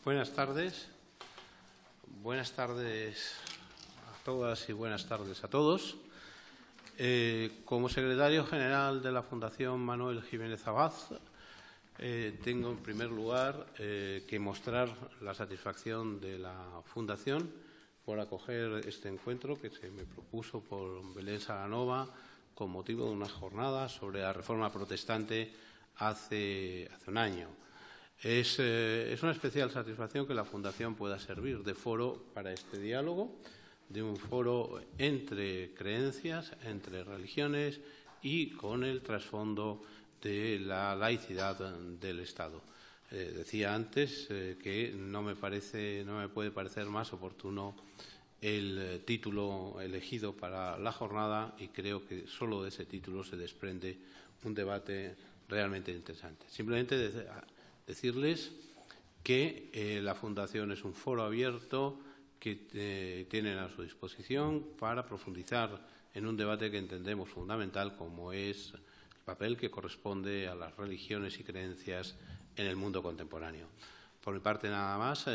Buenas tardes. Buenas tardes a todas y buenas tardes a todos. Como secretario general de la Fundación Manuel Jiménez Abad, tengo en primer lugar que mostrar la satisfacción de la Fundación por acoger este encuentro que se me propuso por Belén Salanova con motivo de una jornada sobre la Reforma Protestante hace un año. Es una especial satisfacción que la Fundación pueda servir de foro para este diálogo, de un foro entre creencias, entre religiones y con el trasfondo de la laicidad del Estado. Decía antes que no me puede parecer más oportuno el título elegido para la jornada y creo que solo de ese título se desprende un debate realmente interesante. Simplemente decirles que la Fundación es un foro abierto que tienen a su disposición para profundizar en un debate que entendemos fundamental como es el papel que corresponde a las religiones y creencias en el mundo contemporáneo. Por mi parte, nada más,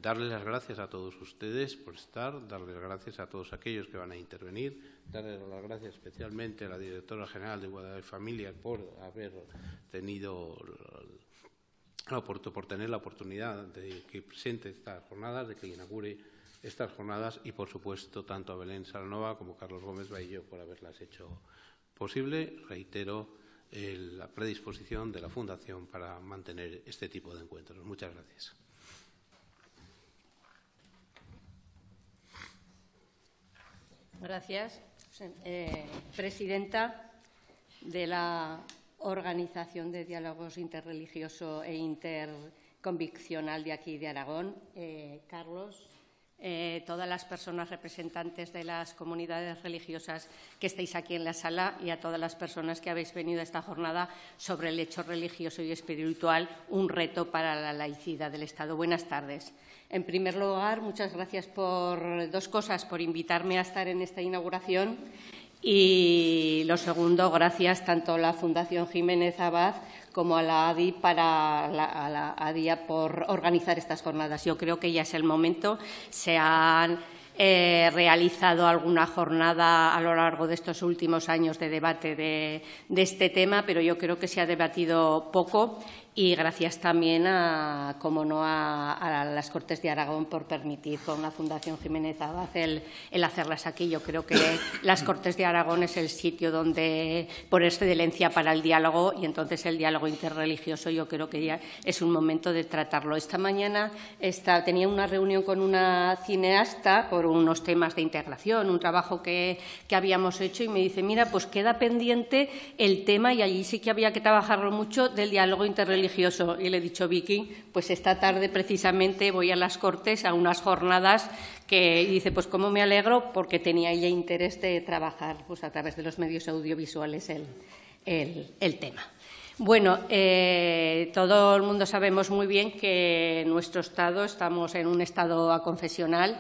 darles las gracias a todos ustedes por estar, darles las gracias a todos aquellos que van a intervenir, darles las gracias especialmente a la directora general de Igualdad de Familia por haber tenido por tener la oportunidad de que presente estas jornadas, de que inaugure estas jornadas y, por supuesto, tanto a Belén Salanova como a Carlos Gómez Baillo por haberlas hecho posible. Reitero la predisposición de la Fundación para mantener este tipo de encuentros. Muchas gracias. Gracias, presidenta de la Organización de Diálogos Interreligioso e Interconviccional de aquí de Aragón, Carlos, todas las personas representantes de las comunidades religiosas que estáis aquí en la sala y a todas las personas que habéis venido a esta jornada sobre el hecho religioso y espiritual, un reto para la laicidad del Estado. Buenas tardes. En primer lugar, muchas gracias por dos cosas, por invitarme a estar en esta inauguración y lo segundo, gracias tanto a la Fundación Jiménez Abad como a la ADI por organizar estas jornadas. Yo creo que ya es el momento. Se han realizado alguna jornada a lo largo de estos últimos años de debate de este tema, pero yo creo que se ha debatido poco. Y gracias también, como no, a las Cortes de Aragón por permitir con la Fundación Jiménez Abad el hacerlas aquí. Yo creo que las Cortes de Aragón es el sitio donde por excelencia para el diálogo y entonces el diálogo interreligioso yo creo que ya es un momento de tratarlo. Esta mañana tenía una reunión con una cineasta por unos temas de integración, un trabajo que habíamos hecho y me dice, mira, pues queda pendiente el tema y allí sí que había que trabajarlo mucho del diálogo interreligioso. Y le he dicho, Vicky, pues esta tarde precisamente voy a las Cortes a unas jornadas que dice, pues cómo me alegro porque tenía ella interés de trabajar pues, a través de los medios audiovisuales el tema. Bueno, todo el mundo sabemos muy bien que en nuestro Estado estamos en un Estado aconfesional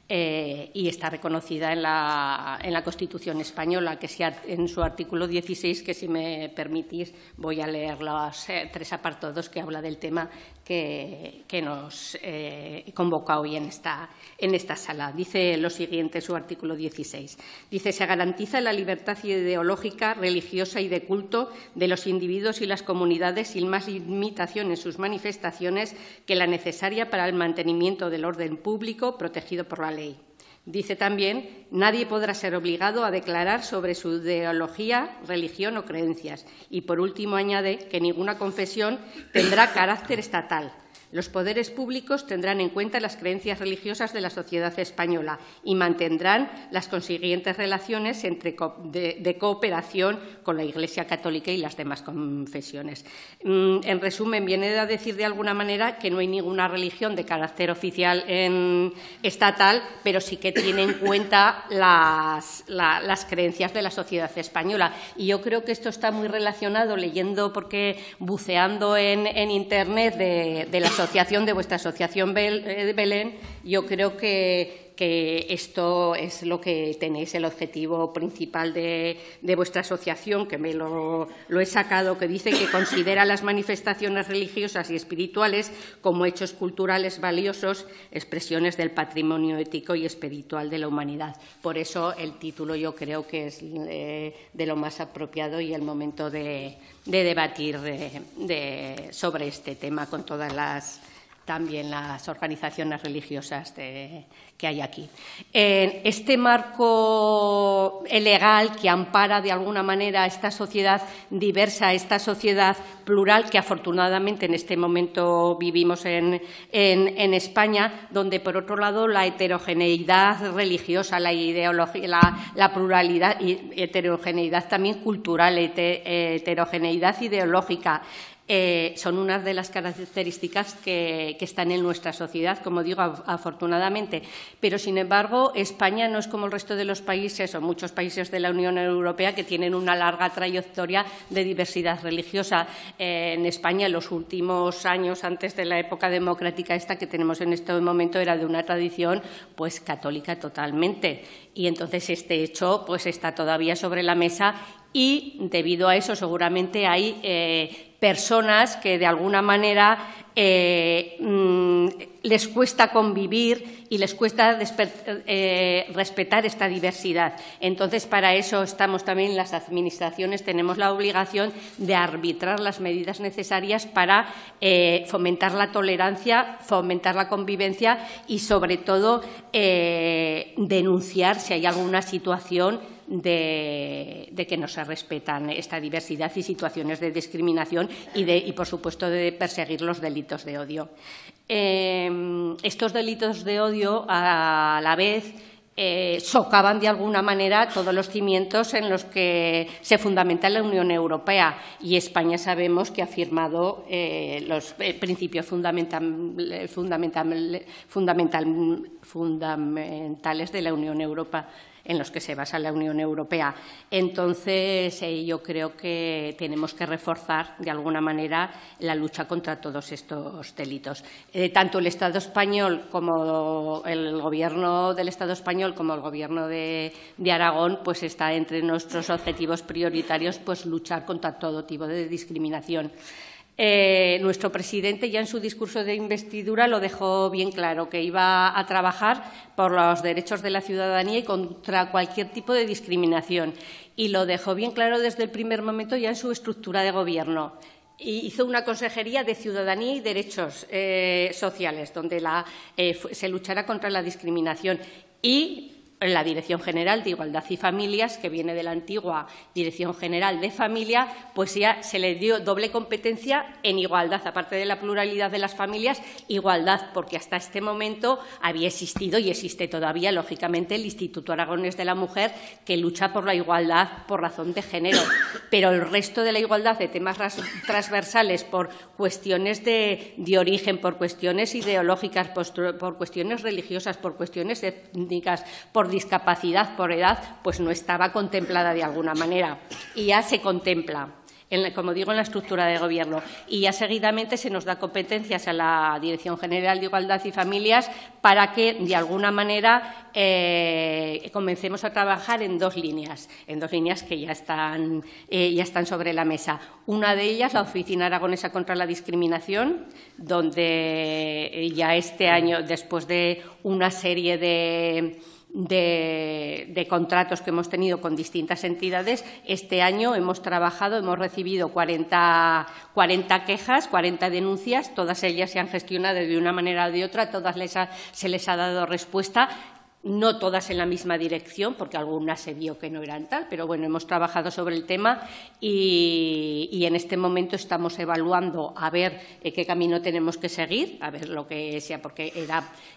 y está reconocida en la Constitución española, que sea en su artículo 16, que si me permitís voy a leer los tres apartados que habla del tema que nos convoca hoy en esta sala. Dice lo siguiente, su artículo 16. Dice, se garantiza la libertad ideológica, religiosa y de culto de los individuos y las comunidades sin más limitación en sus manifestaciones que la necesaria para el mantenimiento del orden público protegido por la ley. Dice también, nadie podrá ser obligado a declarar sobre su ideología, religión o creencias. Y, por último, añade que ninguna confesión tendrá carácter estatal. Los poderes públicos tendrán en cuenta las creencias religiosas de la sociedad española y mantendrán las consiguientes relaciones de cooperación con la Iglesia católica y las demás confesiones. En resumen, viene a decir de alguna manera que no hay ninguna religión de carácter oficial estatal, pero sí que tiene en cuenta las creencias de la sociedad española. Y yo creo que esto está muy relacionado, leyendo, porque buceando en Internet de la asociación, de vuestra asociación Belén, yo creo que que esto es lo que tenéis, el objetivo principal de vuestra asociación, que me lo he sacado, que dice que considera las manifestaciones religiosas y espirituales como hechos culturales valiosos, expresiones del patrimonio ético y espiritual de la humanidad. Por eso el título yo creo que es de lo más apropiado y el momento de debatir sobre este tema con todas también las organizaciones religiosas que hay aquí. Este marco legal que ampara de alguna manera esta sociedad diversa, esta sociedad plural que afortunadamente en este momento vivimos en España, donde por otro lado la heterogeneidad religiosa, la ideología, la pluralidad y heterogeneidad también cultural, heterogeneidad ideológica, son unas de las características que están en nuestra sociedad, como digo, afortunadamente. Pero, sin embargo, España no es como el resto de los países o muchos países de la Unión Europea que tienen una larga trayectoria de diversidad religiosa. En España, en los últimos años, antes de la época democrática esta que tenemos en este momento, era de una tradición pues católica totalmente. Y entonces este hecho pues está todavía sobre la mesa y, debido a eso, seguramente hay personas que de alguna manera les cuesta convivir y les cuesta respetar esta diversidad. Entonces, para eso estamos también las administraciones, tenemos la obligación de arbitrar las medidas necesarias para fomentar la tolerancia, fomentar la convivencia y, sobre todo, denunciar si hay alguna situación de que no se respetan esta diversidad y situaciones de discriminación y por supuesto, de perseguir los delitos de odio. Estos delitos de odio, a la vez, socavan de alguna manera todos los cimientos en los que se fundamenta la Unión Europea, y España sabemos que ha firmado los principios fundamentales de la Unión Europea, en los que se basa la Unión Europea. Entonces, yo creo que tenemos que reforzar, de alguna manera, la lucha contra todos estos delitos. Tanto el Estado español como el Gobierno del Estado español como el Gobierno de Aragón, pues está entre nuestros objetivos prioritarios pues luchar contra todo tipo de discriminación. Nuestro presidente ya en su discurso de investidura lo dejó bien claro, que iba a trabajar por los derechos de la ciudadanía y contra cualquier tipo de discriminación. Y lo dejó bien claro desde el primer momento ya en su estructura de gobierno. Y hizo una consejería de Ciudadanía y Derechos Sociales, donde se luchará contra la discriminación, y la Dirección General de Igualdad y Familias, que viene de la antigua Dirección General de Familia, pues ya se le dio doble competencia en igualdad, aparte de la pluralidad de las familias, igualdad, porque hasta este momento había existido y existe todavía, lógicamente, el Instituto Aragonés de la Mujer, que lucha por la igualdad por razón de género, pero el resto de la igualdad de temas transversales, por cuestiones de origen, por cuestiones ideológicas, por cuestiones religiosas, por cuestiones étnicas, por discapacidad, por edad, pues no estaba contemplada de alguna manera. Y ya se contempla, como digo, en la estructura de gobierno. Y ya seguidamente se nos da competencias a la Dirección General de Igualdad y Familias para que, de alguna manera, comencemos a trabajar en dos líneas que ya están sobre la mesa. Una de ellas, la Oficina Aragonesa contra la Discriminación, donde ya este año, después de una serie de contratos que hemos tenido con distintas entidades, este año hemos recibido 40 quejas, 40 denuncias, todas ellas se han gestionado de una manera o de otra, todas se les ha dado respuesta. No todas en la misma dirección, porque algunas se vio que no eran tal, pero bueno, hemos trabajado sobre el tema y en este momento estamos evaluando a ver qué camino tenemos que seguir, a ver lo que sea, porque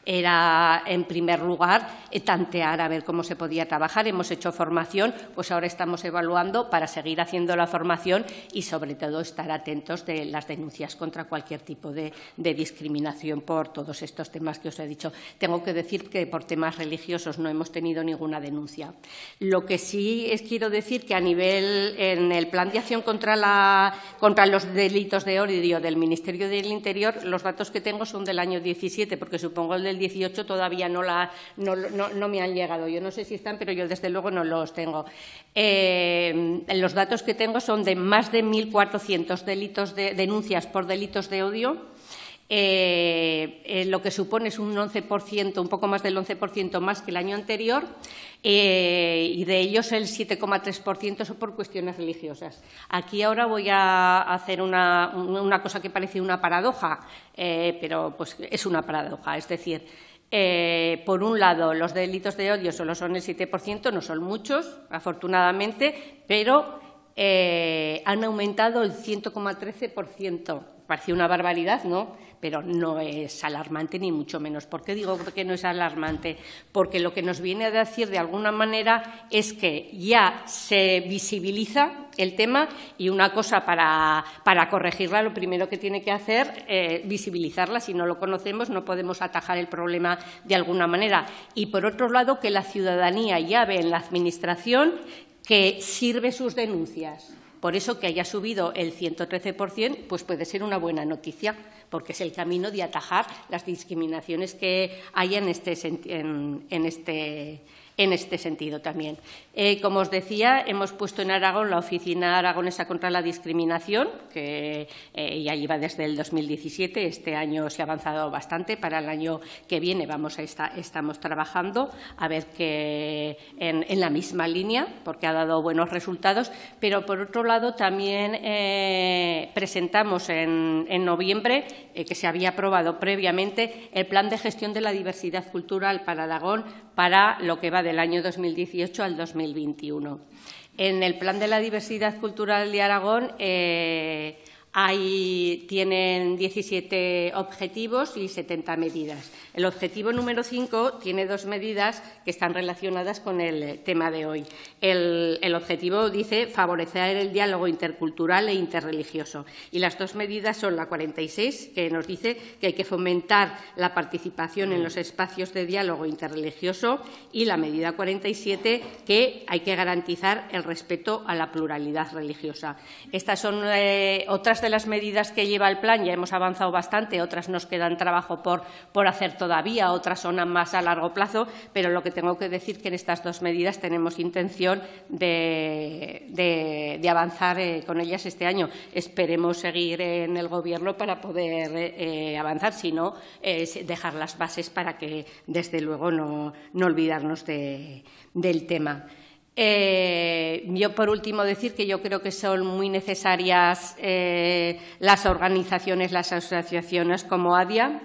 era en primer lugar tantear a ver cómo se podía trabajar. Hemos hecho formación, pues ahora estamos evaluando para seguir haciendo la formación y sobre todo estar atentos de las denuncias contra cualquier tipo de discriminación por todos estos temas que os he dicho. Tengo que decir que por temas religiosos religiosos no hemos tenido ninguna denuncia. Lo que sí quiero decir que a nivel, en el Plan de Acción contra los delitos de odio del Ministerio del Interior, los datos que tengo son del año 17, porque supongo el del 18 todavía no me han llegado. Yo no sé si están, pero yo desde luego no los tengo. Los datos que tengo son de más de 1.400 denuncias por delitos de odio, lo que supone es un 11%, un poco más del 11% más que el año anterior, y de ellos el 7,3% son por cuestiones religiosas. Aquí ahora voy a hacer una cosa que parece una paradoja, pero pues es una paradoja, es decir, por un lado, los delitos de odio solo son el 7%, no son muchos, afortunadamente, pero han aumentado el 100,13%. Parece una barbaridad, ¿no? Pero no es alarmante ni mucho menos. ¿Por qué digo que no es alarmante? Porque lo que nos viene a decir de alguna manera es que ya se visibiliza el tema y una cosa para corregirla lo primero que tiene que hacer es visibilizarla. Si no lo conocemos no podemos atajar el problema de alguna manera. Y por otro lado que la ciudadanía ya ve en la Administración que sirve sus denuncias. Por eso que haya subido el 113%, pues puede ser una buena noticia, porque es el camino de atajar las discriminaciones que haya en este sentido también. Como os decía, hemos puesto en Aragón la Oficina Aragonesa contra la Discriminación, que ya lleva desde el 2017. Este año se ha avanzado bastante. Para el año que viene estamos trabajando a ver que en la misma línea, porque ha dado buenos resultados. Pero, por otro lado, también presentamos en noviembre, que se había aprobado previamente, el Plan de Gestión de la Diversidad Cultural para Aragón para lo que va del año 2018 al 2021. En el Plan de la Diversidad Cultural de Aragón tienen 17 objetivos y 70 medidas. El objetivo número 5 tiene 2 medidas que están relacionadas con el tema de hoy. El objetivo dice favorecer el diálogo intercultural e interreligioso. Y las 2 medidas son la 46, que nos dice que hay que fomentar la participación en los espacios de diálogo interreligioso, y la medida 47, que hay que garantizar el respeto a la pluralidad religiosa. Estas son otras de las medidas que lleva el plan. Ya hemos avanzado bastante, otras nos quedan trabajo por hacer todavía, otras son más a largo plazo, pero lo que tengo que decir es que en estas 2 medidas tenemos intención de avanzar con ellas este año. Esperemos seguir en el Gobierno para poder avanzar, si no, dejar las bases para que, desde luego, no olvidarnos del tema. Yo, por último, decir que yo creo que son muy necesarias las organizaciones, las asociaciones como ADIA,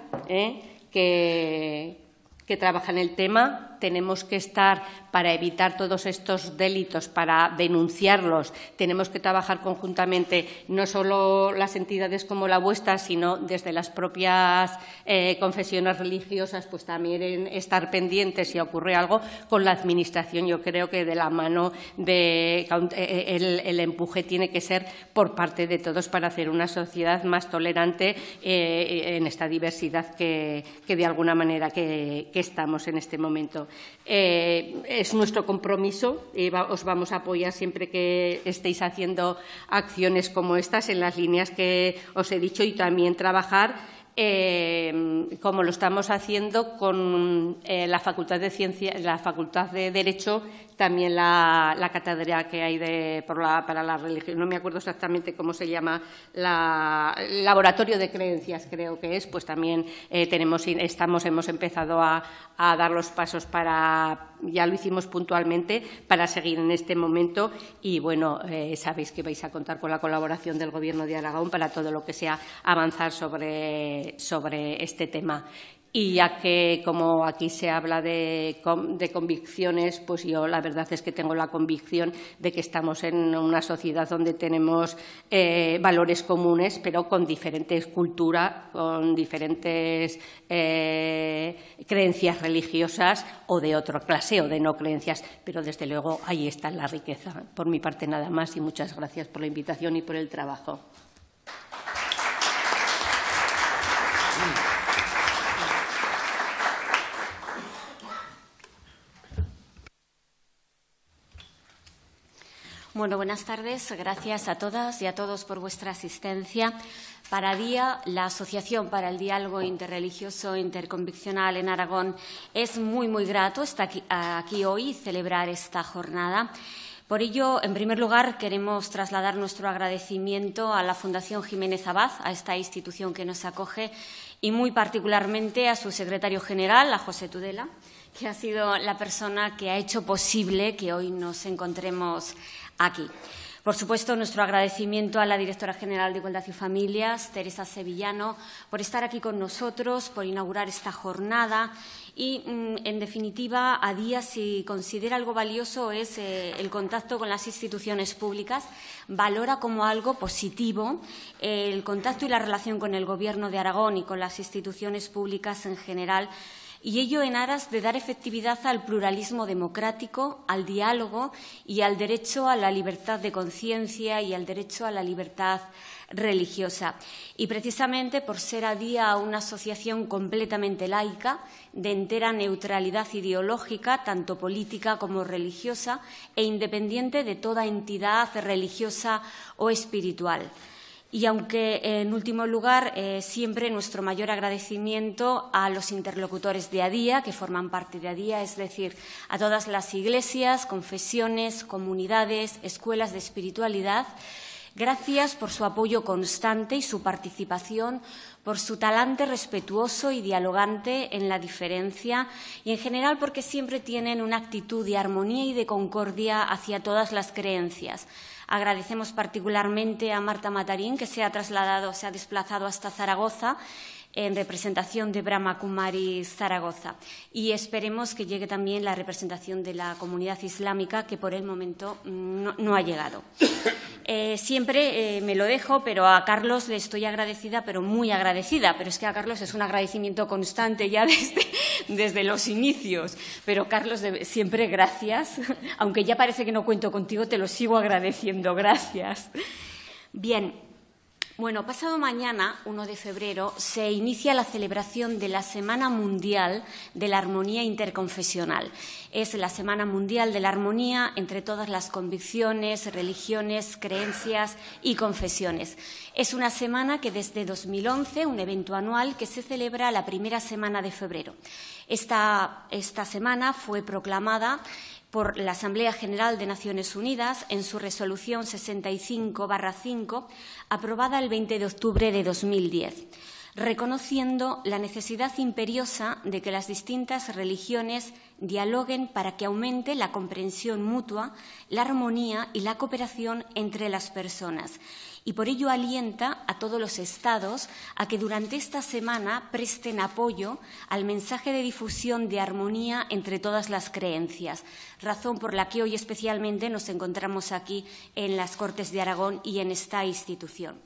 que trabajan el tema. Tenemos que estar para evitar todos estos delitos, para denunciarlos. Tenemos que trabajar conjuntamente, no solo las entidades como la vuestra, sino desde las propias confesiones religiosas, pues también estar pendientes si ocurre algo con la Administración. Yo creo que de la mano el empuje tiene que ser por parte de todos para hacer una sociedad más tolerante en esta diversidad que de alguna manera que estamos en este momento. Es nuestro compromiso y os vamos a apoyar siempre que estéis haciendo acciones como estas en las líneas que os he dicho, y también trabajar como lo estamos haciendo con la Facultad de Ciencias, la Facultad de Derecho, también la cátedra que hay para la religión, no me acuerdo exactamente cómo se llama, Laboratorio de Creencias, creo que es, pues también hemos empezado a dar los pasos ya lo hicimos puntualmente, para seguir en este momento. Y bueno, sabéis que vais a contar con la colaboración del Gobierno de Aragón para todo lo que sea avanzar sobre este tema. Y ya que, como aquí se habla de convicciones, pues yo la verdad es que tengo la convicción de que estamos en una sociedad donde tenemos valores comunes, pero con diferentes culturas, con diferentes creencias religiosas o de otra clase o de no creencias. Pero, desde luego, ahí está la riqueza. Por mi parte, nada más, y muchas gracias por la invitación y por el trabajo. Bueno, buenas tardes. Gracias a todas y a todos por vuestra asistencia. Para DIA, la Asociación para el Diálogo Interreligioso e Interconviccional en Aragón, es muy grato estar aquí hoy y celebrar esta jornada. Por ello, en primer lugar, queremos trasladar nuestro agradecimiento a la Fundación Jiménez Abad, a esta institución que nos acoge, y muy particularmente a su secretario general, a José Tudela, que ha sido la persona que ha hecho posible que hoy nos encontremos aquí. Por supuesto, nuestro agradecimiento a la directora general de Igualdad y Familias, Teresa Sevillano, por estar aquí con nosotros, por inaugurar esta jornada y, en definitiva, a DIA, si considera algo valioso, es el contacto con las instituciones públicas. Valora como algo positivo el contacto y la relación con el Gobierno de Aragón y con las instituciones públicas en general, y ello en aras de dar efectividad al pluralismo democrático, al diálogo y al derecho a la libertad de conciencia y al derecho a la libertad religiosa. Y precisamente por ser a DIA una asociación completamente laica, de entera neutralidad ideológica, tanto política como religiosa, e independiente de toda entidad religiosa o espiritual. Y aunque, en último lugar, siempre nuestro mayor agradecimiento a los interlocutores de ADIA, que forman parte de ADIA, es decir, a todas las iglesias, confesiones, comunidades, escuelas de espiritualidad. Gracias por su apoyo constante y su participación, por su talante respetuoso y dialogante en la diferencia y, en general, porque siempre tienen una actitud de armonía y de concordia hacia todas las creencias. Agradecemos particularmente a Marta Matarín, que se ha desplazado hasta Zaragoza en representación de Brahma Kumaris Zaragoza. Y esperemos que llegue también la representación de la comunidad islámica, que por el momento no ha llegado. Siempre me lo dejo, pero a Carlos le estoy agradecida, pero muy agradecida. Pero es que a Carlos es un agradecimiento constante ya desde los inicios. Pero, Carlos, siempre gracias. Aunque ya parece que no cuento contigo, te lo sigo agradeciendo. Gracias. Bien. Bueno, pasado mañana, 1 de febrero, se inicia la celebración de la Semana Mundial de la Armonía Interconfesional. Es la Semana Mundial de la Armonía entre todas las convicciones, religiones, creencias y confesiones. Es una semana que desde 2011, un evento anual que se celebra la primera semana de febrero. Esta semana fue proclamada por la Asamblea General de Naciones Unidas en su resolución 65/5, aprobada el 20 de octubre de 2010, reconociendo la necesidad imperiosa de que las distintas religiones dialoguen para que aumente la comprensión mutua, la armonía y la cooperación entre las personas. Y por ello alienta a todos los Estados a que durante esta semana presten apoyo al mensaje de difusión de armonía entre todas las creencias, razón por la que hoy especialmente nos encontramos aquí en las Cortes de Aragón y en esta institución.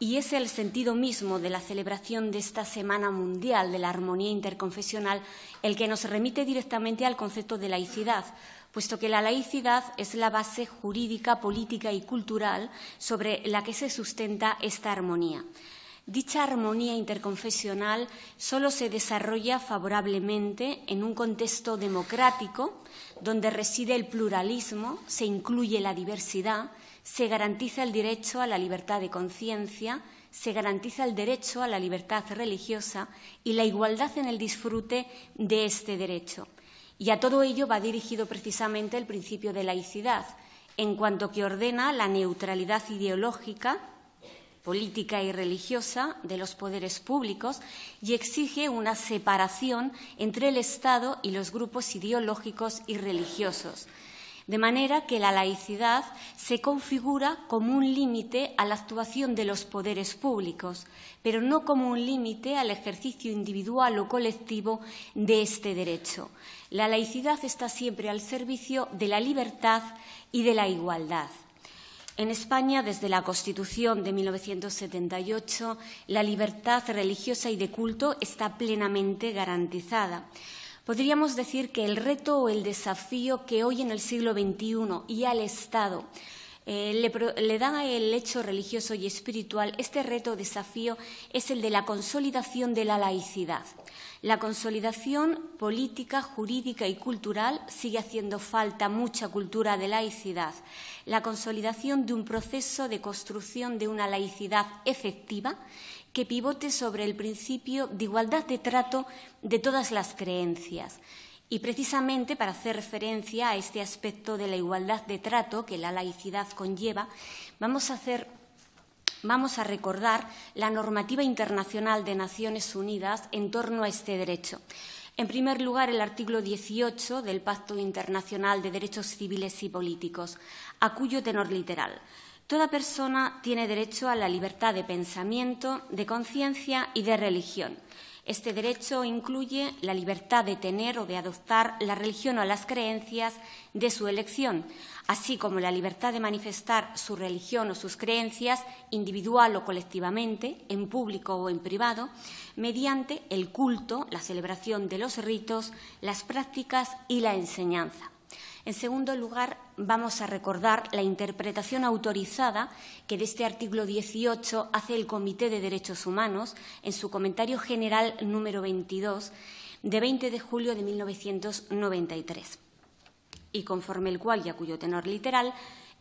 Y es el sentido mismo de la celebración de esta Semana Mundial de la Armonía Interconfesional el que nos remite directamente al concepto de laicidad, puesto que la laicidad es la base jurídica, política y cultural sobre la que se sustenta esta armonía. Dicha armonía interconfesional solo se desarrolla favorablemente en un contexto democrático donde reside el pluralismo, se incluye la diversidad, se garantiza el derecho a la libertad de conciencia, se garantiza el derecho a la libertad religiosa y la igualdad en el disfrute de este derecho. Y a todo ello va dirigido precisamente el principio de laicidad, en cuanto que ordena la neutralidad ideológica, política y religiosa de los poderes públicos y exige una separación entre el Estado y los grupos ideológicos y religiosos. De manera que la laicidad se configura como un límite a la actuación de los poderes públicos, pero no como un límite al ejercicio individual o colectivo de este derecho. La laicidad está siempre al servicio de la libertad y de la igualdad. En España, desde la Constitución de 1978, la libertad religiosa y de culto está plenamente garantizada. Podríamos decir que el reto o el desafío que hoy en el siglo XXI y al Estado le da el hecho religioso y espiritual. Este reto o desafío es el de la consolidación de la laicidad. La consolidación política, jurídica y cultural sigue haciendo falta mucha cultura de laicidad. La consolidación de un proceso de construcción de una laicidad efectiva que pivote sobre el principio de igualdad de trato de todas las creencias. Y precisamente para hacer referencia a este aspecto de la igualdad de trato que la laicidad conlleva, vamos a recordar la normativa internacional de Naciones Unidas en torno a este derecho. En primer lugar, el artículo 18 del Pacto Internacional de Derechos Civiles y Políticos, a cuyo tenor literal: toda persona tiene derecho a la libertad de pensamiento, de conciencia y de religión. Este derecho incluye la libertad de tener o de adoptar la religión o las creencias de su elección, así como la libertad de manifestar su religión o sus creencias individual o colectivamente, en público o en privado, mediante el culto, la celebración de los ritos, las prácticas y la enseñanza. En segundo lugar, vamos a recordar la interpretación autorizada que de este artículo 18 hace el Comité de Derechos Humanos en su comentario general número 22 de 20 de julio de 1993, y conforme el cual, y a cuyo tenor literal,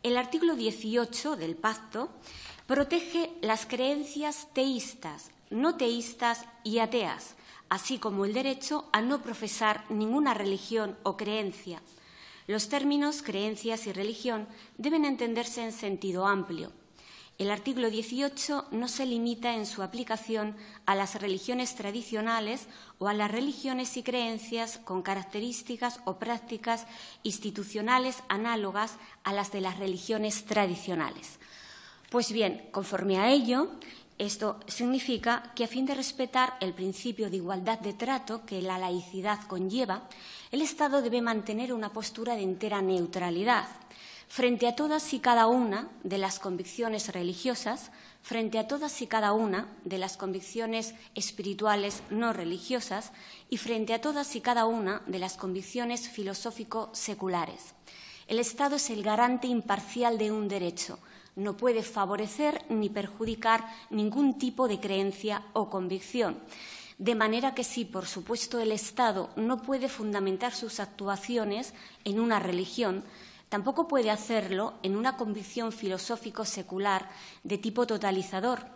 el artículo 18 del Pacto protege las creencias teístas, no teístas y ateas, así como el derecho a no profesar ninguna religión o creencia. Los términos creencias y religión deben entenderse en sentido amplio. El artículo 18 no se limita en su aplicación a las religiones tradicionales o a las religiones y creencias con características o prácticas institucionales análogas a las de las religiones tradicionales. Pues bien, conforme a ello, esto significa que, a fin de respetar el principio de igualdad de trato que la laicidad conlleva, el Estado debe mantener una postura de entera neutralidad frente a todas y cada una de las convicciones religiosas, frente a todas y cada una de las convicciones espirituales no religiosas y frente a todas y cada una de las convicciones filosófico-seculares. El Estado es el garante imparcial de un derecho. No puede favorecer ni perjudicar ningún tipo de creencia o convicción. De manera que si, por supuesto, el Estado no puede fundamentar sus actuaciones en una religión, tampoco puede hacerlo en una convicción filosófico-secular de tipo totalizador.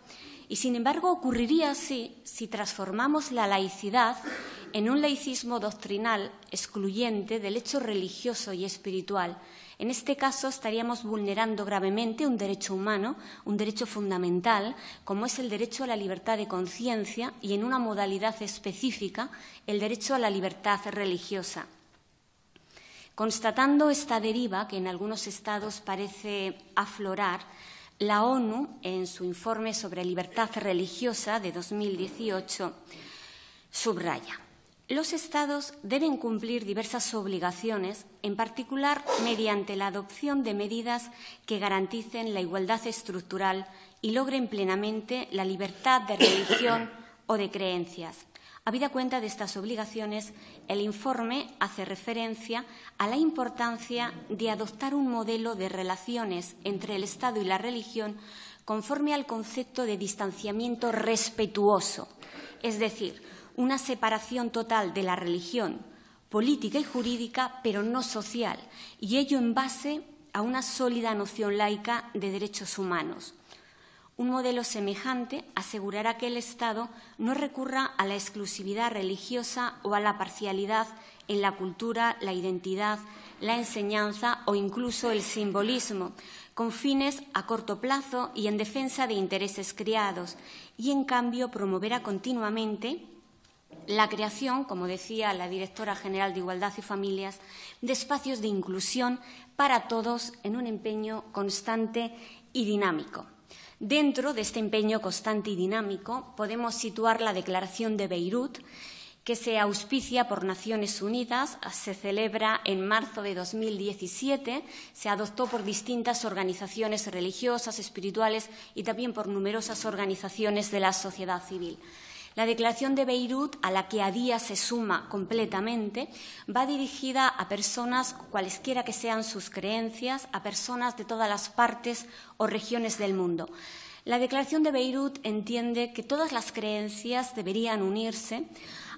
Y, sin embargo, ocurriría así si transformamos la laicidad en un laicismo doctrinal excluyente del hecho religioso y espiritual. En este caso, estaríamos vulnerando gravemente un derecho humano, un derecho fundamental, como es el derecho a la libertad de conciencia y, en una modalidad específica, el derecho a la libertad religiosa. Constatando esta deriva que en algunos estados parece aflorar, la ONU, en su informe sobre libertad religiosa de 2018, subraya: los Estados deben cumplir diversas obligaciones, en particular mediante la adopción de medidas que garanticen la igualdad estructural y logren plenamente la libertad de religión o de creencias. Habida cuenta de estas obligaciones, el informe hace referencia a la importancia de adoptar un modelo de relaciones entre el Estado y la religión conforme al concepto de distanciamiento respetuoso, es decir, una separación total de la religión política y jurídica, pero no social, y ello en base a una sólida noción laica de derechos humanos. Un modelo semejante asegurará que el Estado no recurra a la exclusividad religiosa o a la parcialidad en la cultura, la identidad, la enseñanza o incluso el simbolismo, con fines a corto plazo y en defensa de intereses creados, y en cambio promoverá continuamente la creación, como decía la directora general de Igualdad y Familias, de espacios de inclusión para todos en un empeño constante y dinámico. Dentro de este empeño constante y dinámico podemos situar la Declaración de Beirut, que se auspicia por Naciones Unidas, se celebra en marzo de 2017, se adoptó por distintas organizaciones religiosas, espirituales y también por numerosas organizaciones de la sociedad civil. La Declaración de Beirut, a la que a día se suma completamente, va dirigida a personas, cualesquiera que sean sus creencias, a personas de todas las partes o regiones del mundo. La Declaración de Beirut entiende que todas las creencias deberían unirse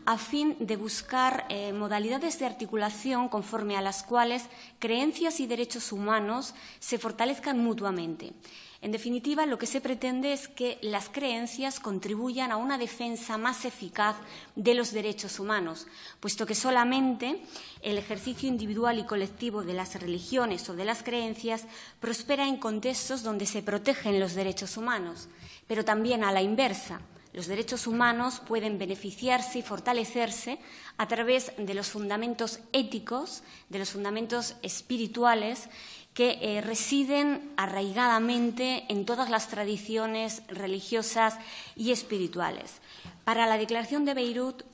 a fin de buscar modalidades de articulación conforme a las cuales creencias y derechos humanos se fortalezcan mutuamente. En definitiva, lo que se pretende es que las creencias contribuyan a una defensa más eficaz de los derechos humanos, puesto que solamente el ejercicio individual y colectivo de las religiones o de las creencias prospera en contextos donde se protegen los derechos humanos, pero también a la inversa. Los derechos humanos pueden beneficiarse y fortalecerse a través de los fundamentos éticos, de los fundamentos espirituales que residen arraigadamente en todas las tradiciones religiosas y espirituales. Para la Declaración de Beirut,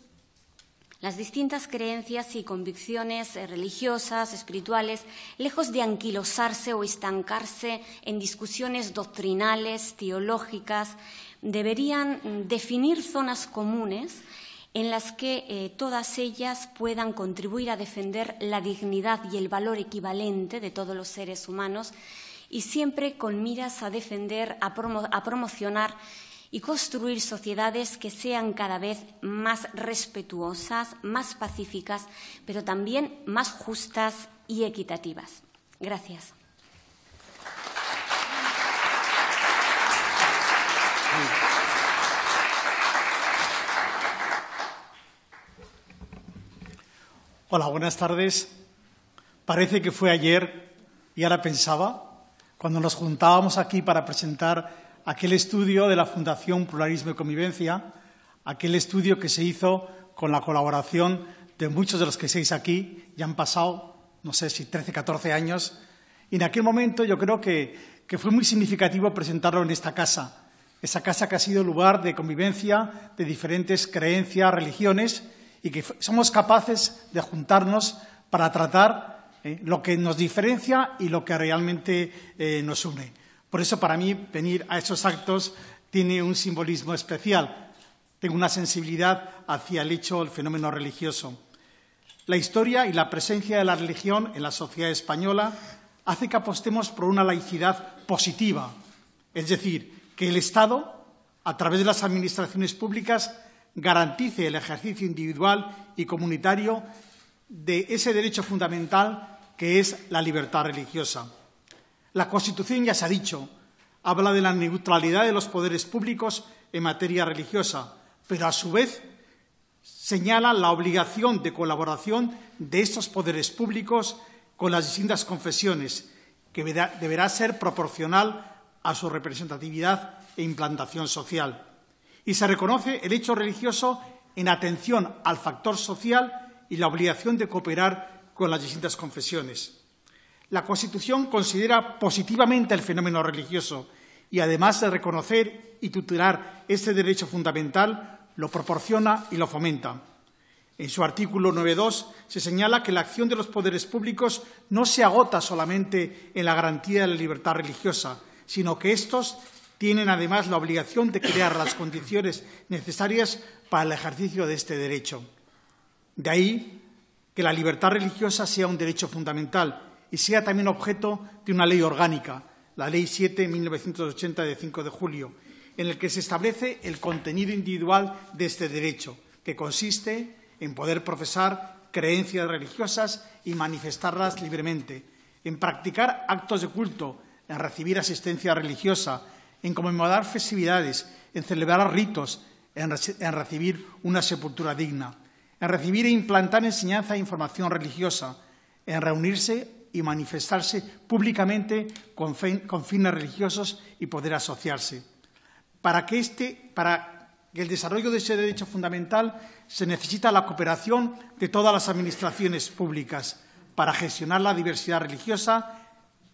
las distintas creencias y convicciones religiosas, espirituales, lejos de anquilosarse o estancarse en discusiones doctrinales, teológicas, deberían definir zonas comunes en las que todas ellas puedan contribuir a defender la dignidad y el valor equivalente de todos los seres humanos y siempre con miras a defender, a promocionar y construir sociedades que sean cada vez más respetuosas, más pacíficas, pero también más justas y equitativas. Gracias. Hola, buenas tardes. Parece que fue ayer y ahora pensaba, cuando nos juntábamos aquí para presentar aquel estudio de la Fundación Pluralismo y Convivencia, aquel estudio que se hizo con la colaboración de muchos de los que estáis aquí, ya han pasado, no sé si 13, 14 años, y en aquel momento yo creo que fue muy significativo presentarlo en esta casa, esa casa que ha sido lugar de convivencia de diferentes creencias, religiones, y que somos capaces de juntarnos para tratar lo que nos diferencia y lo que realmente nos une. Por eso, para mí, venir a esos actos tiene un simbolismo especial. Tengo una sensibilidad hacia el fenómeno religioso. La historia y la presencia de la religión en la sociedad española hace que apostemos por una laicidad positiva, es decir, que el Estado, a través de las administraciones públicas, garantice el ejercicio individual y comunitario de ese derecho fundamental que es la libertad religiosa. La Constitución, ya se ha dicho, habla de la neutralidad de los poderes públicos en materia religiosa, pero a su vez señala la obligación de colaboración de estos poderes públicos con las distintas confesiones, que deberá ser proporcional a su representatividad e implantación social. Y se reconoce el hecho religioso en atención al factor social y la obligación de cooperar con las distintas confesiones. La Constitución considera positivamente el fenómeno religioso y, además de reconocer y tutelar este derecho fundamental, lo proporciona y lo fomenta. En su artículo 9.2 se señala que la acción de los poderes públicos no se agota solamente en la garantía de la libertad religiosa, sino que estos tienen además la obligación de crear las condiciones necesarias para el ejercicio de este derecho. De ahí que la libertad religiosa sea un derecho fundamental y sea también objeto de una ley orgánica, la Ley 7/1980 de 5 de julio, en el que se establece el contenido individual de este derecho, que consiste en poder profesar creencias religiosas y manifestarlas libremente, en practicar actos de culto, en recibir asistencia religiosa, en conmemorar festividades, en celebrar ritos, en recibir una sepultura digna, en recibir e implantar enseñanza e información religiosa, en reunirse y manifestarse públicamente con fines religiosos y poder asociarse. Para que el desarrollo de ese derecho fundamental se necesita la cooperación de todas las administraciones públicas para gestionar la diversidad religiosa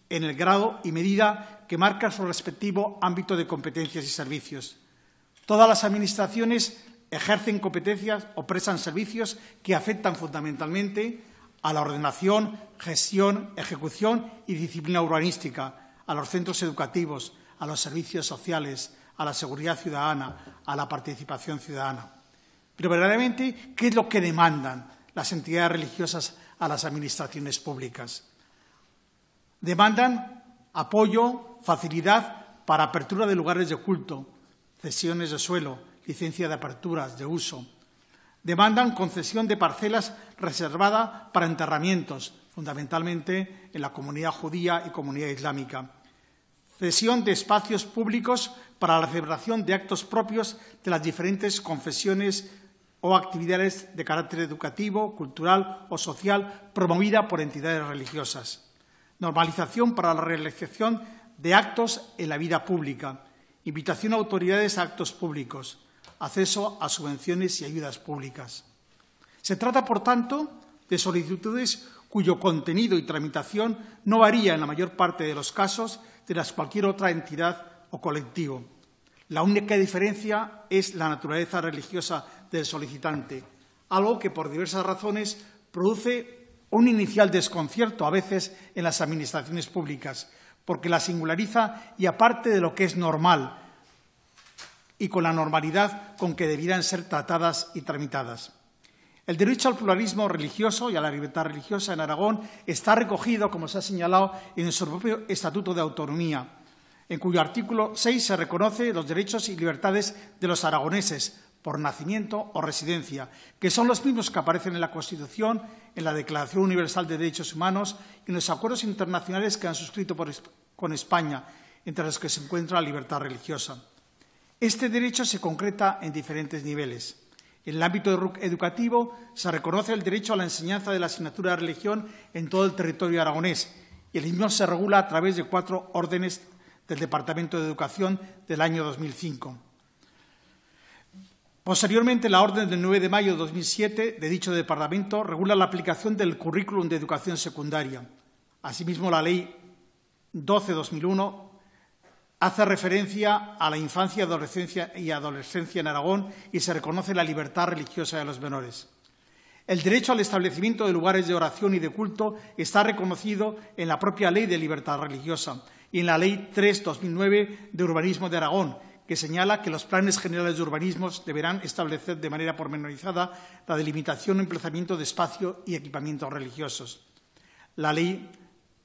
en el grado y medida que marca su respectivo ámbito de competencias y servicios. Todas las administraciones ejercen competencias o prestan servicios que afectan fundamentalmente a la ordenación, gestión, ejecución y disciplina urbanística, a los centros educativos, a los servicios sociales, a la seguridad ciudadana, a la participación ciudadana. Pero verdaderamente, ¿qué es lo que demandan las entidades religiosas a las administraciones públicas? Demandan apoyo, facilidad para apertura de lugares de culto, cesiones de suelo, licencia de aperturas, de uso. Demandan concesión de parcelas reservadas para enterramientos, fundamentalmente en la comunidad judía y comunidad islámica. Cesión de espacios públicos para la celebración de actos propios de las diferentes confesiones o actividades de carácter educativo, cultural o social promovida por entidades religiosas. Normalización para la realización de actos en la vida pública. Invitación a autoridades a actos públicos. Acceso a subvenciones y ayudas públicas. Se trata, por tanto, de solicitudes cuyo contenido y tramitación no varía en la mayor parte de los casos de cualquier otra entidad o colectivo. La única diferencia es la naturaleza religiosa del solicitante, algo que por diversas razones produce un inicial desconcierto a veces en las administraciones públicas, porque la singulariza y aparte de lo que es normal y con la normalidad con que debieran ser tratadas y tramitadas. El derecho al pluralismo religioso y a la libertad religiosa en Aragón está recogido, como se ha señalado, en su propio Estatuto de Autonomía, en cuyo artículo 6 se reconoce los derechos y libertades de los aragoneses por nacimiento o residencia, que son los mismos que aparecen en la Constitución, en la Declaración Universal de Derechos Humanos y en los acuerdos internacionales que han suscrito con España, entre los que se encuentra la libertad religiosa. Este derecho se concreta en diferentes niveles. En el ámbito educativo se reconoce el derecho a la enseñanza de la asignatura de religión en todo el territorio aragonés y el mismo se regula a través de 4 órdenes del Departamento de Educación del año 2005. Posteriormente, la orden del 9 de mayo de 2007 de dicho departamento regula la aplicación del currículum de educación secundaria. Asimismo, la Ley 12/2001 hace referencia a la infancia y adolescencia en Aragón y se reconoce la libertad religiosa de los menores. El derecho al establecimiento de lugares de oración y de culto está reconocido en la propia Ley de Libertad Religiosa y en la Ley 3/2009 de Urbanismo de Aragón, que señala que los planes generales de urbanismo deberán establecer de manera pormenorizada la delimitación o emplazamiento de espacio y equipamientos religiosos. La Ley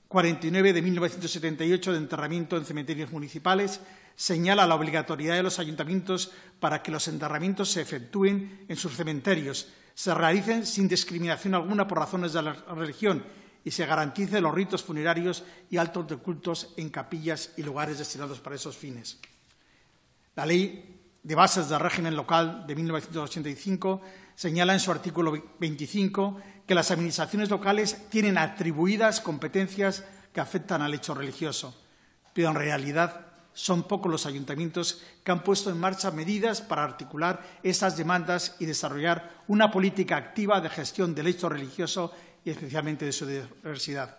49 de 1978 de enterramiento en cementerios municipales señala la obligatoriedad de los ayuntamientos para que los enterramientos se efectúen en sus cementerios, se realicen sin discriminación alguna por razones de la religión y se garanticen los ritos funerarios y actos de cultos en capillas y lugares destinados para esos fines. La Ley de Bases del Régimen Local de 1985 señala en su artículo 25 que las administraciones locales tienen atribuidas competencias que afectan al hecho religioso, pero en realidad son pocos los ayuntamientos que han puesto en marcha medidas para articular esas demandas y desarrollar una política activa de gestión del hecho religioso y especialmente de su diversidad.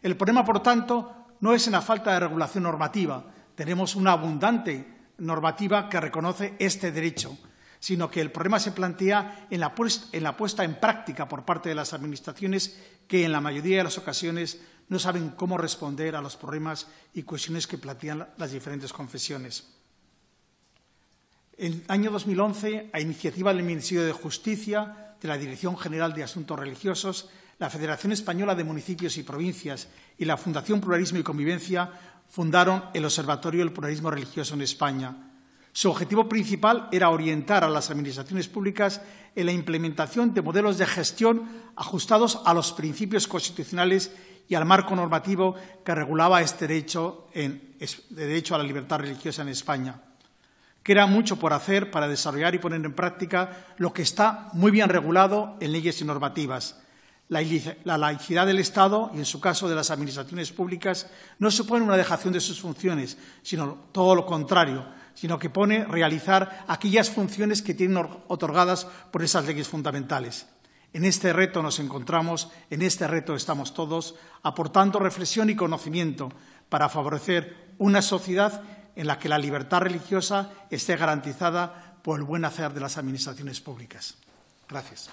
El problema, por tanto, no es en la falta de regulación normativa. Tenemos una abundante normativa que reconoce este derecho, sino que el problema se plantea en la puesta en práctica por parte de las administraciones que en la mayoría de las ocasiones no saben cómo responder a los problemas y cuestiones que plantean las diferentes confesiones. En el año 2011, a iniciativa del Ministerio de Justicia, de la Dirección General de Asuntos Religiosos, la Federación Española de Municipios y Provincias y la Fundación Pluralismo y Convivencia fundaron el Observatorio del Pluralismo Religioso en España. Su objetivo principal era orientar a las administraciones públicas en la implementación de modelos de gestión ajustados a los principios constitucionales y al marco normativo que regulaba este derecho a la libertad religiosa en España. Queda mucho por hacer para desarrollar y poner en práctica lo que está muy bien regulado en leyes y normativas. La laicidad del Estado, y en su caso de las administraciones públicas, no supone una dejación de sus funciones, sino todo lo contrario, sino que pone realizar aquellas funciones que tienen otorgadas por esas leyes fundamentales. En este reto nos encontramos, en este reto estamos todos, aportando reflexión y conocimiento para favorecer una sociedad en la que la libertad religiosa esté garantizada por el buen hacer de las administraciones públicas. Gracias.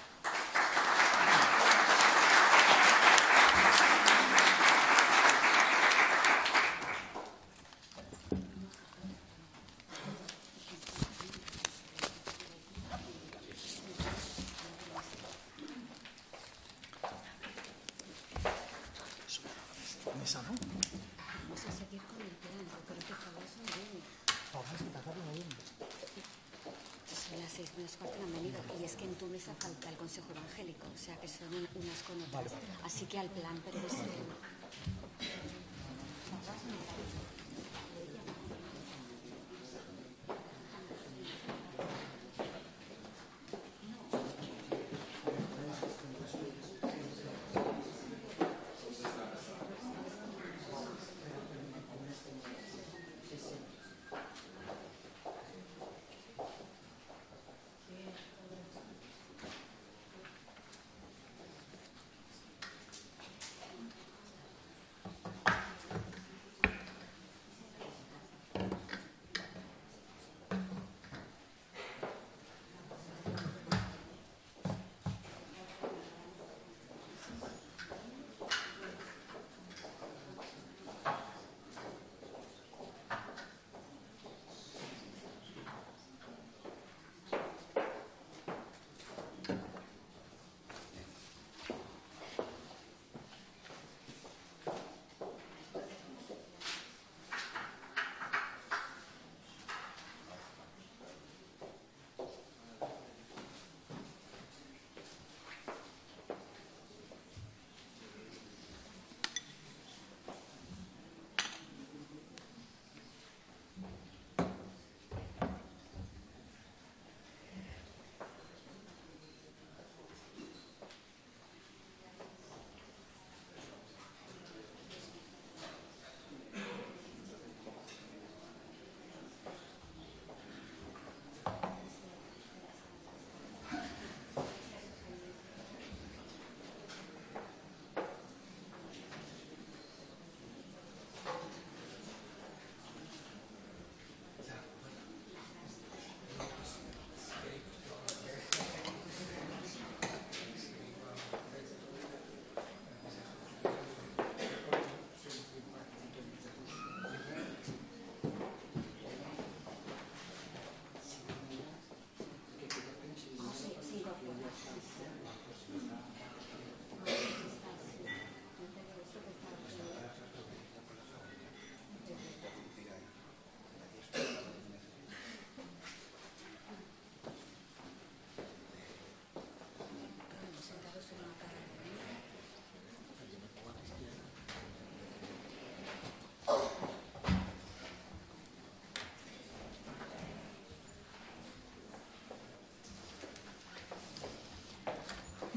mesa, ¿no? Vamos a seguir con el plan, pero que famoso bien. Vamos a empezar muy bien. Son las 6 menos cuarto que han venido y es que en tu mesa falta el Consejo Evangélico, o sea que son unas con otras. Vale. Así que al plan, pero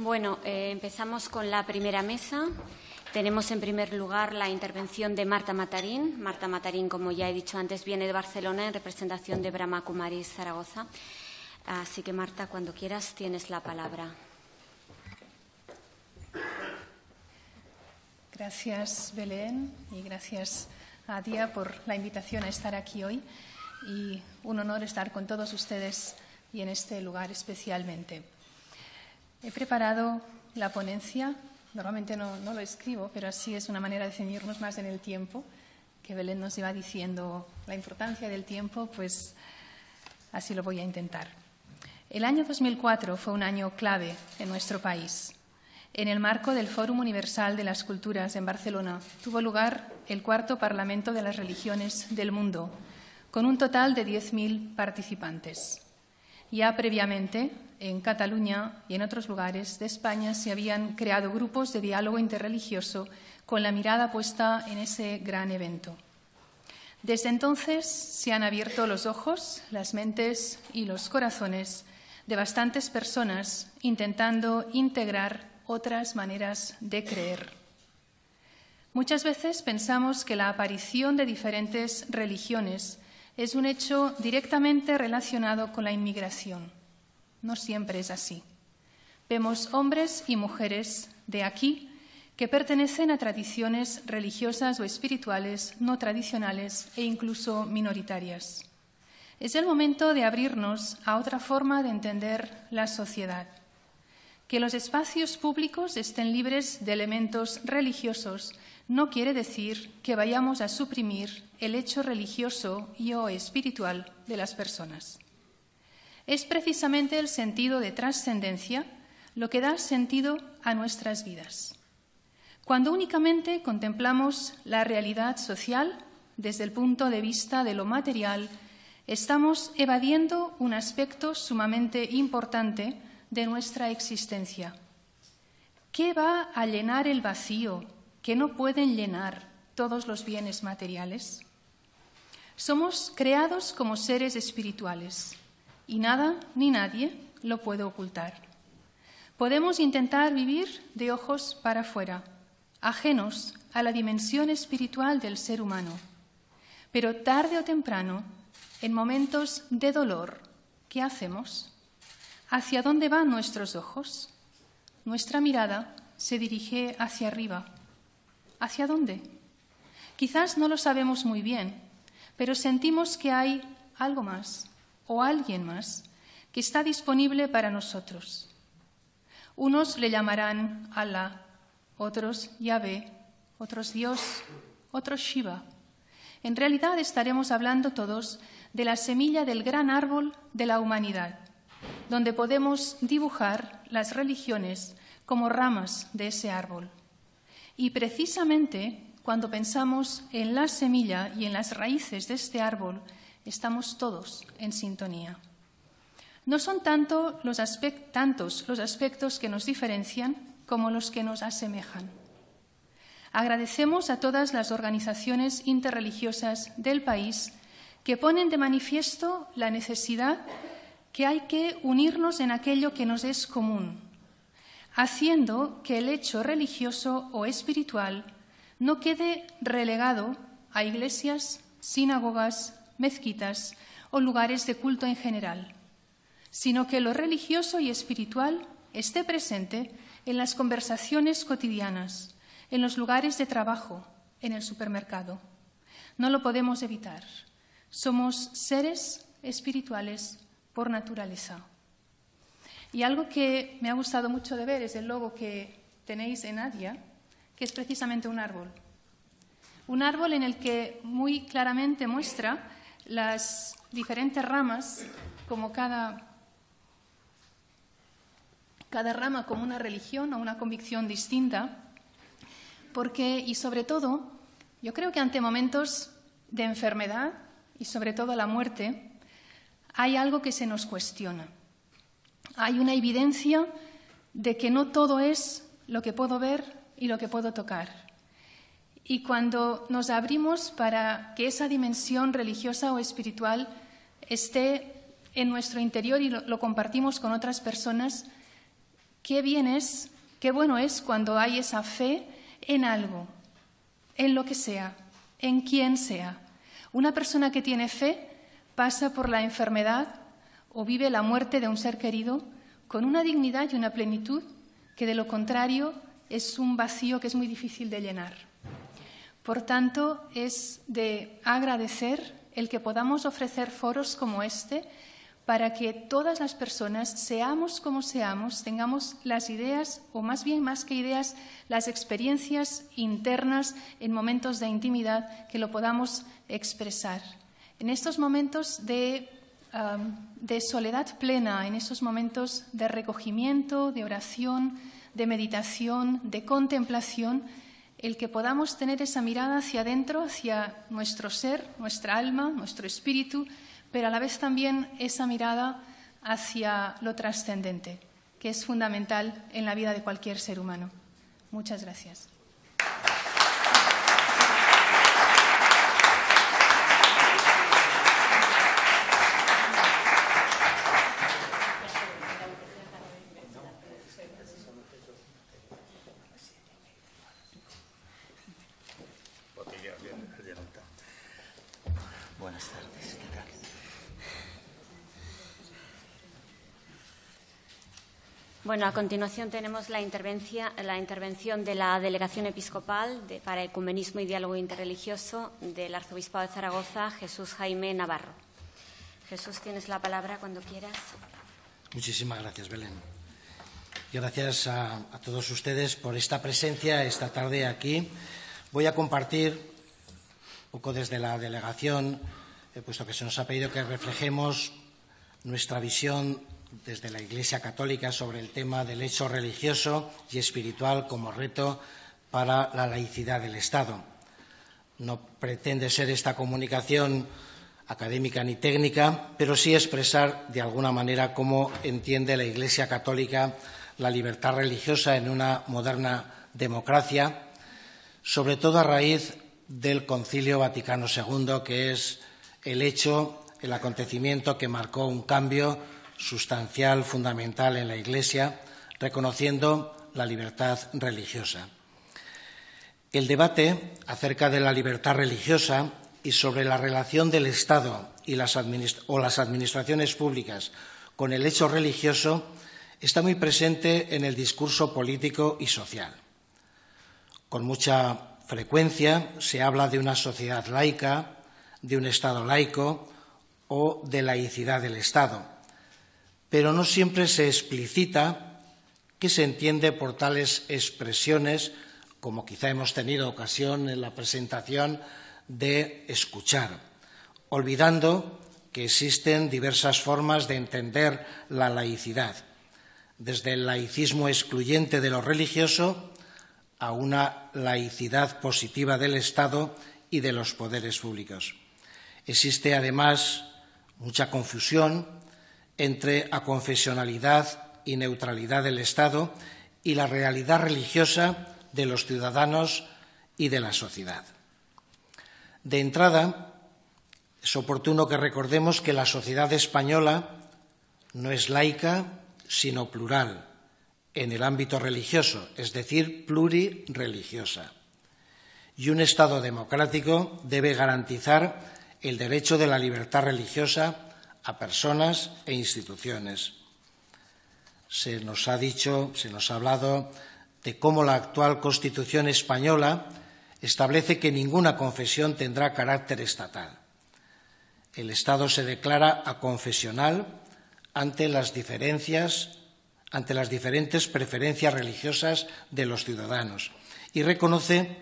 Bueno, empezamos con la primera mesa. Tenemos en primer lugar la intervención de Marta Matarín. Marta Matarín, como ya he dicho antes, viene de Barcelona en representación de Brahma Kumaris Zaragoza. Así que, Marta, cuando quieras, tienes la palabra. Gracias, Belén, y gracias a Dia por la invitación a estar aquí hoy. Y un honor estar con todos ustedes y en este lugar especialmente. He preparado la ponencia. Normalmente no lo escribo, pero así es una manera de ceñirnos más en el tiempo, que Belén nos iba diciendo la importancia del tiempo, pues así lo voy a intentar. El año 2004 fue un año clave en nuestro país. En el marco del Fórum Universal de las Culturas en Barcelona tuvo lugar el cuarto Parlamento de las Religiones del Mundo, con un total de 10.000 participantes. Ya previamente, en Cataluña y en otros lugares de España se habían creado grupos de diálogo interreligioso con la mirada puesta en ese gran evento. Desde entonces se han abierto los ojos, las mentes y los corazones de bastantes personas intentando integrar otras maneras de creer. Muchas veces pensamos que la aparición de diferentes religiones es un hecho directamente relacionado con la inmigración. No siempre es así. Vemos hombres y mujeres de aquí que pertenecen a tradiciones religiosas o espirituales no tradicionales e incluso minoritarias. Es el momento de abrirnos a otra forma de entender la sociedad. Que los espacios públicos estén libres de elementos religiosos no quiere decir que vayamos a suprimir el hecho religioso y o espiritual de las personas. Es precisamente el sentido de trascendencia lo que da sentido a nuestras vidas. cuando únicamente contemplamos la realidad social desde el punto de vista de lo material, estamos evadiendo un aspecto sumamente importante de nuestra existencia. ¿Qué va a llenar el vacío que no pueden llenar todos los bienes materiales? Somos creados como seres espirituales y nada ni nadie lo puede ocultar. Podemos intentar vivir de ojos para afuera, ajenos a la dimensión espiritual del ser humano, pero tarde o temprano, en momentos de dolor, ¿qué hacemos? ¿Hacia dónde van nuestros ojos? Nuestra mirada se dirige hacia arriba. ¿Hacia dónde? Quizás no lo sabemos muy bien, pero sentimos que hay algo más o alguien más que está disponible para nosotros. Unos le llamarán Allah, otros Yahvé, otros Dios, otros Shiva. En realidad estaremos hablando todos de la semilla del gran árbol de la humanidad, donde podemos dibujar las religiones como ramas de ese árbol. Y precisamente cuando pensamos en la semilla y en las raíces de este árbol, estamos todos en sintonía. No son tantos los aspectos que nos diferencian como los que nos asemejan. Agradecemos a todas las organizaciones interreligiosas del país que ponen de manifiesto la necesidad que hay que unirnos en aquello que nos es común, haciendo que el hecho religioso o espiritual no quede relegado a iglesias, sinagogas, mezquitas o lugares de culto en general, sino que lo religioso y espiritual esté presente en las conversaciones cotidianas, en los lugares de trabajo, en el supermercado. No lo podemos evitar. Somos seres espirituales por naturaleza. Y algo que me ha gustado mucho de ver es el logo que tenéis en Adia, que es precisamente un árbol. Un árbol en el que muy claramente muestra las diferentes ramas, como cada rama como una religión o una convicción distinta, porque, y sobre todo, yo creo que ante momentos de enfermedad y sobre todo la muerte, hay algo que se nos cuestiona. Hay una evidencia de que no todo es lo que puedo ver y lo que puedo tocar. Y cuando nos abrimos para que esa dimensión religiosa o espiritual esté en nuestro interior y lo compartimos con otras personas, qué bueno es cuando hay esa fe en algo, en lo que sea, en quien sea. Una persona que tiene fe pasa por la enfermedad o vive la muerte de un ser querido con una dignidad y una plenitud que, de lo contrario, es un vacío que es muy difícil de llenar. Por tanto, es de agradecer el que podamos ofrecer foros como este para que todas las personas, seamos como seamos, tengamos las ideas, o más bien más que ideas, las experiencias internas en momentos de intimidad que lo podamos expresar. En estos momentos de soledad plena, en esos momentos de recogimiento, de oración, de meditación, de contemplación, el que podamos tener esa mirada hacia adentro, hacia nuestro ser, nuestra alma, nuestro espíritu, pero a la vez también esa mirada hacia lo trascendente, que es fundamental en la vida de cualquier ser humano. Muchas gracias. Buenas tardes, ¿qué tal? Bueno, a continuación tenemos la intervención de la Delegación Episcopal para Ecumenismo y Diálogo Interreligioso del Arzobispado de Zaragoza, Jesús Jaime Navarro. Jesús, tienes la palabra cuando quieras. Muchísimas gracias, Belén. Y gracias a todos ustedes por esta presencia esta tarde aquí. Voy a compartir un poco desde la delegación, puesto que se nos ha pedido que reflejemos nuestra visión desde la Iglesia Católica sobre el tema del hecho religioso y espiritual como reto para la laicidad del Estado. No pretende ser esta comunicación académica ni técnica, pero sí expresar de alguna manera cómo entiende la Iglesia católica la libertad religiosa en una moderna democracia, sobre todo a raíz del Concilio Vaticano II, que es el hecho, el acontecimiento que marcó un cambio sustancial, fundamental en la Iglesia, reconociendo la libertad religiosa. El debate acerca de la libertad religiosa y sobre la relación del Estado y las administraciones públicas con el hecho religioso está muy presente en el discurso político y social. Con mucha frecuencia se habla de una sociedad laica, de un Estado laico o de laicidad del Estado, pero no siempre se explicita qué se entiende por tales expresiones, como quizá hemos tenido ocasión en la presentación de escuchar, olvidando que existen diversas formas de entender la laicidad, desde el laicismo excluyente de lo religioso a una laicidad positiva del Estado y de los poderes públicos. Existe, además, mucha confusión entre aconfesionalidad y neutralidad del Estado y la realidad religiosa de los ciudadanos y de la sociedad. De entrada, es oportuno que recordemos que la sociedad española no es laica, sino plural, en el ámbito religioso, es decir, plurirreligiosa. Y un Estado democrático debe garantizar el derecho de la libertad religiosa a personas e instituciones. Se nos ha hablado de cómo la actual Constitución española establece que ninguna confesión tendrá carácter estatal. El Estado se declara aconfesional ante las diferentes preferencias religiosas de los ciudadanos y reconoce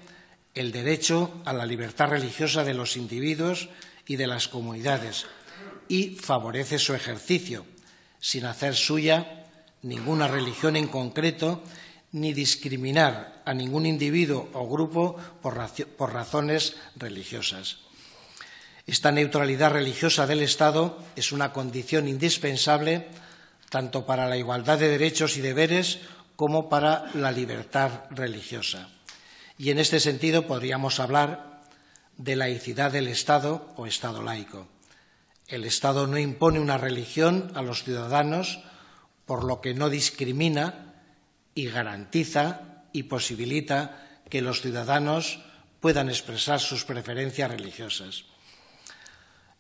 el derecho a la libertad religiosa de los individuos y de las comunidades y favorece su ejercicio, sin hacer suya ninguna religión en concreto ni discriminar a ningún individuo o grupo por razones religiosas. Esta neutralidad religiosa del Estado es una condición indispensable tanto para la igualdad de derechos y deberes como para la libertad religiosa. Y en este sentido podríamos hablar de laicidad del Estado o Estado laico. El Estado no impone una religión a los ciudadanos, por lo que no discrimina y garantiza y posibilita que los ciudadanos puedan expresar sus preferencias religiosas.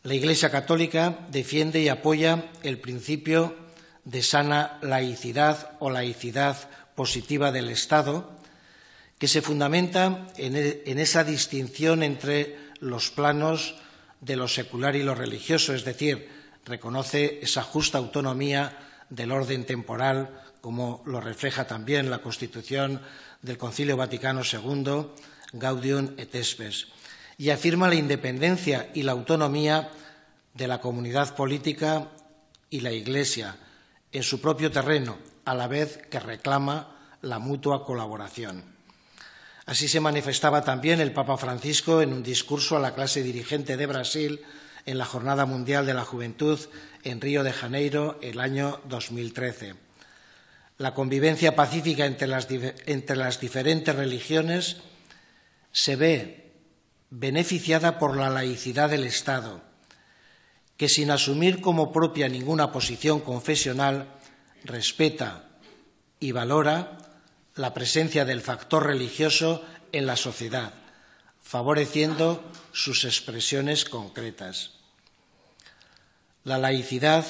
La Iglesia católica defiende y apoya el principio de sana laicidad o laicidad positiva del Estado, que se fundamenta en esa distinción entre los planos de lo secular y lo religioso, es decir, reconoce esa justa autonomía del orden temporal, como lo refleja también la Constitución del Concilio Vaticano II, Gaudium et Spes, y afirma la independencia y la autonomía de la comunidad política y la Iglesia en su propio terreno, a la vez que reclama la mutua colaboración. Así se manifestaba también el Papa Francisco en un discurso a la clase dirigente de Brasil en la Jornada Mundial de la Juventud en Río de Janeiro el año 2013. La convivencia pacífica entre las diferentes religiones se ve beneficiada por la laicidad del Estado, que sin asumir como propia ninguna posición confesional, respeta y valora la presencia del factor religioso en la sociedad, favoreciendo sus expresiones concretas. La laicidad,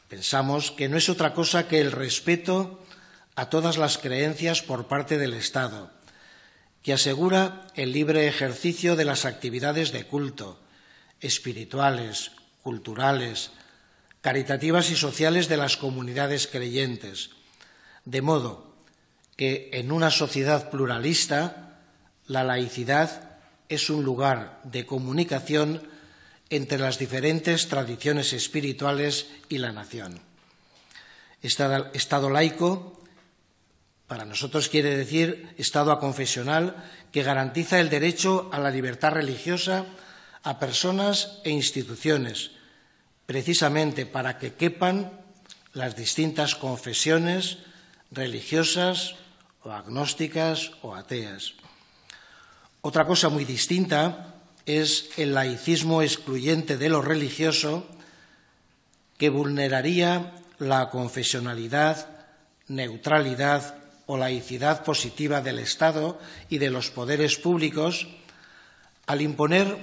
pensamos, que no es otra cosa que el respeto a todas las creencias por parte del Estado, que asegura el libre ejercicio de las actividades de culto, espirituales, culturales, caritativas y sociales de las comunidades creyentes, de modo que en una sociedad pluralista la laicidad es un lugar de comunicación entre las diferentes tradiciones espirituales y la nación. Estado laico Para nosotros quiere decir Estado aconfesional que garantiza el derecho a la libertad religiosa a personas e instituciones, precisamente para que quepan las distintas confesiones religiosas o agnósticas o ateas. Otra cosa muy distinta es el laicismo excluyente de lo religioso, que vulneraría la confesionalidad, neutralidad o laicidad positiva del Estado y de los poderes públicos al imponer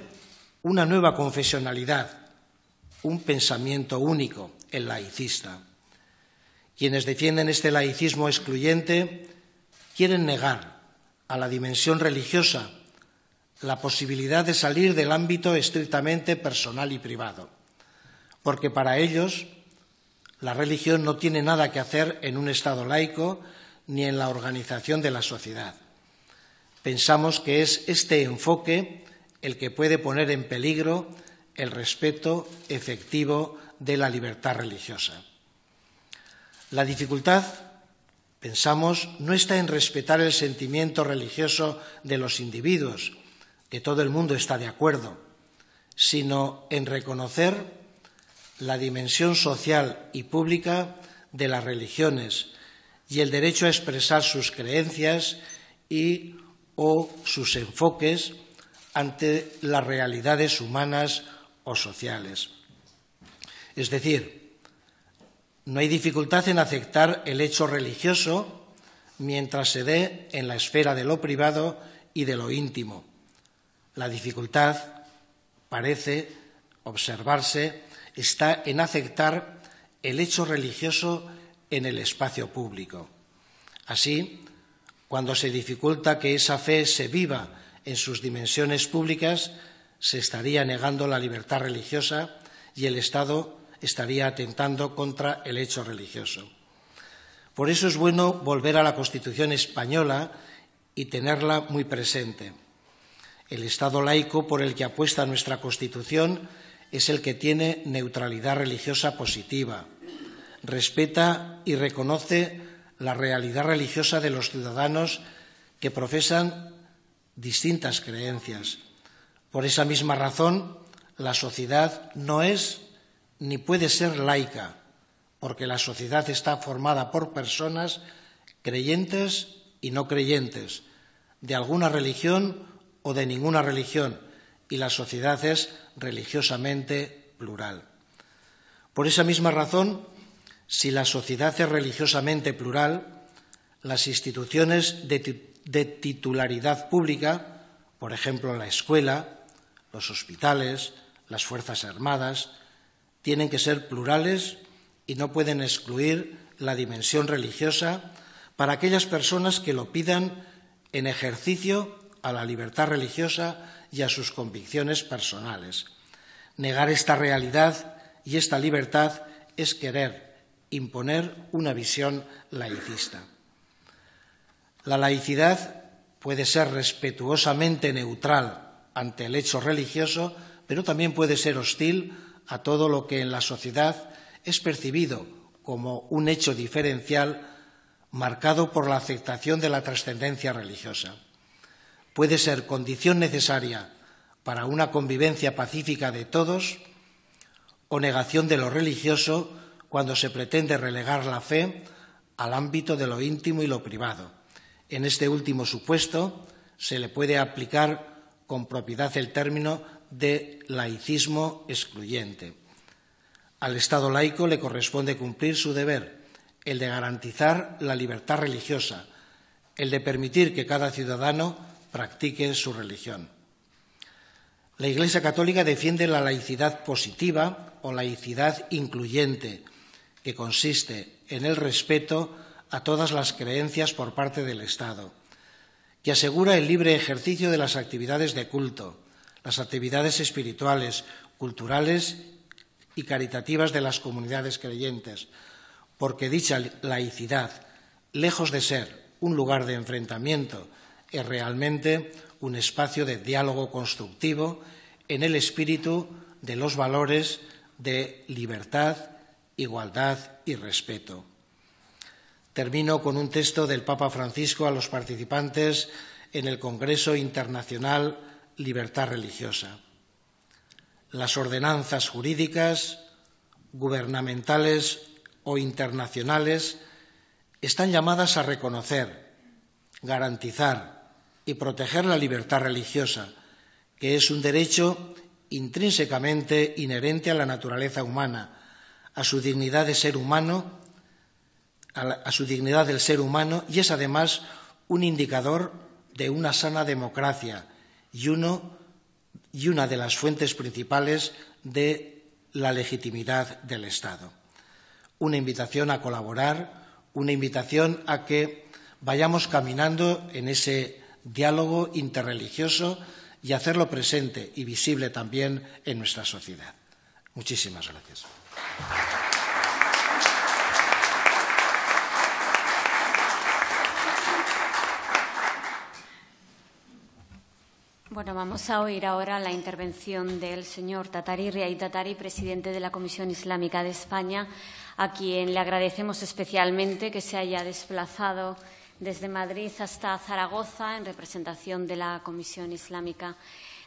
una nueva confesionalidad, un pensamiento único, el laicista. Quienes defienden este laicismo excluyente quieren negar a la dimensión religiosa la posibilidad de salir del ámbito estrictamente personal y privado, porque para ellos la religión no tiene nada que hacer en un Estado laico ni en la organización de la sociedad. Pensamos que es este enfoque el que puede poner en peligro el respeto efectivo de la libertad religiosa. La dificultad, pensamos, no está en respetar el sentimiento religioso de los individuos, que todo el mundo está de acuerdo, sino en reconocer la dimensión social y pública de las religiones y el derecho a expresar sus creencias y o sus enfoques ante las realidades humanas o sociales. Es decir, no hay dificultad en aceptar el hecho religioso mientras se dé en la esfera de lo privado y de lo íntimo. La dificultad, parece observarse, está en aceptar el hecho religioso en el espacio público. Así, cuando se dificulta que esa fe se viva en sus dimensiones públicas, se estaría negando la libertad religiosa y el Estado estaría atentando contra el hecho religioso. Por eso es bueno volver a la Constitución española y tenerla muy presente. El Estado laico por el que apuesta nuestra Constitución es el que tiene neutralidad religiosa positiva, respeta y reconoce la realidad religiosa de los ciudadanos que profesan distintas creencias. Por esa misma razón, la sociedad no es ni puede ser laica, porque la sociedad está formada por personas creyentes y no creyentes, de alguna religión o de ninguna religión, y la sociedad es religiosamente plural. Por esa misma razón, si la sociedad es religiosamente plural, las instituciones de titularidad pública, por ejemplo la escuela, los hospitales, las Fuerzas Armadas, tienen que ser plurales y no pueden excluir la dimensión religiosa para aquellas personas que lo pidan en ejercicio a la libertad religiosa y a sus convicciones personales. Negar esta realidad y esta libertad es querer imponer una visión laicista. La laicidad puede ser respetuosamente neutral ante el hecho religioso, pero también puede ser hostil a todo lo que en la sociedad es percibido como un hecho diferencial marcado por la aceptación de la trascendencia religiosa. Puede ser condición necesaria para una convivencia pacífica de todos o negación de lo religioso cuando se pretende relegar la fe al ámbito de lo íntimo y lo privado. En este último supuesto se le puede aplicar con propiedad el término de laicismo excluyente. Al Estado laico le corresponde cumplir su deber, el de garantizar la libertad religiosa, el de permitir que cada ciudadano practique su religión. La Iglesia Católica defiende la laicidad positiva o laicidad incluyente, que consiste en el respeto a todas las creencias por parte del Estado, que asegura el libre ejercicio de las actividades de culto, las actividades espirituales, culturales y caritativas de las comunidades creyentes, porque dicha laicidad, lejos de ser un lugar de enfrentamiento, es realmente un espacio de diálogo constructivo en el espíritu de los valores de libertad, igualdad y respeto. termino con un texto del Papa Francisco a los participantes en el Congreso Internacional Libertad Religiosa. Las ordenanzas jurídicas, gubernamentales o internacionales están llamadas a reconocer, garantizar y proteger la libertad religiosa, que es un derecho intrínsecamente inherente a la naturaleza humana, a su dignidad de ser humano, a su dignidad del ser humano, y es además un indicador de una sana democracia y una de las fuentes principales de la legitimidad del Estado. Una invitación a colaborar, una invitación a que vayamos caminando en ese diálogo interreligioso y hacerlo presente y visible también en nuestra sociedad. Muchísimas gracias. Bueno, vamos a oír ahora la intervención del señor Tatari Riaid Tatari, presidente de la Comisión Islámica de España, a quien le agradecemos especialmente que se haya desplazado desde Madrid hasta Zaragoza en representación de la Comisión Islámica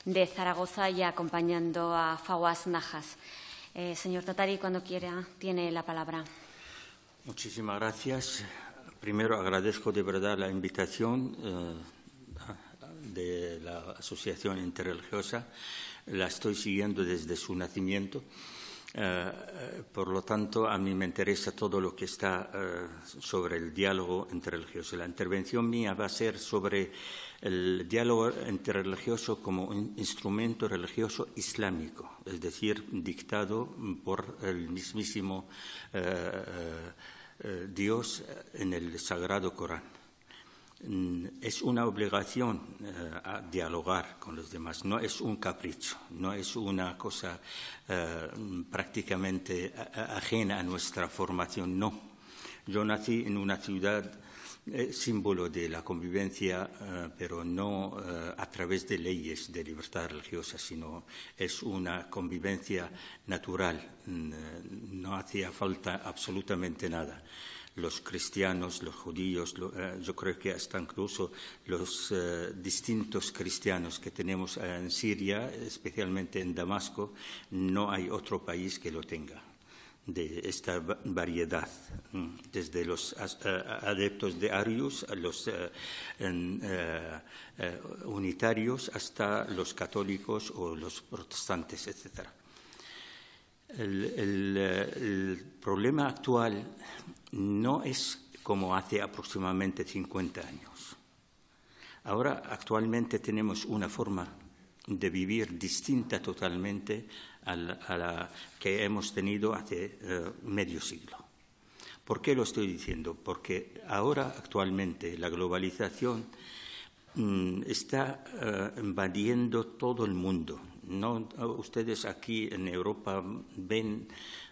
de Zaragoza y acompañando a Fawaz Najas. Señor Tatari, cuando quiera, tiene la palabra. Muchísimas gracias. Primero agradezco de verdad la invitación de la Asociación Interreligiosa. La estoy siguiendo desde su nacimiento. Por lo tanto, a mí me interesa todo lo que está sobre el diálogo interreligioso. La intervención mía va a ser sobre el diálogo interreligioso como un instrumento religioso islámico, es decir, dictado por el mismísimo Dios en el Sagrado Corán. Es una obligación a dialogar con los demás, no es un capricho, no es una cosa prácticamente ajena a nuestra formación, no. Yo nací en una ciudad símbolo de la convivencia, pero no a través de leyes de libertad religiosa, sino es una convivencia natural, no hacía falta absolutamente nada. Los cristianos, los judíos, yo creo que hasta incluso los distintos cristianos que tenemos en Siria, especialmente en Damasco, no hay otro país que lo tenga, de esta variedad, desde los adeptos de Arius, a los unitarios, hasta los católicos o los protestantes, etc. El problema actual no es como hace aproximadamente 50 años. Ahora, actualmente, tenemos una forma de vivir distinta totalmente a la que hemos tenido hace medio siglo. ¿Por qué lo estoy diciendo? Porque ahora, actualmente, la globalización está invadiendo todo el mundo. No, ustedes aquí en Europa ven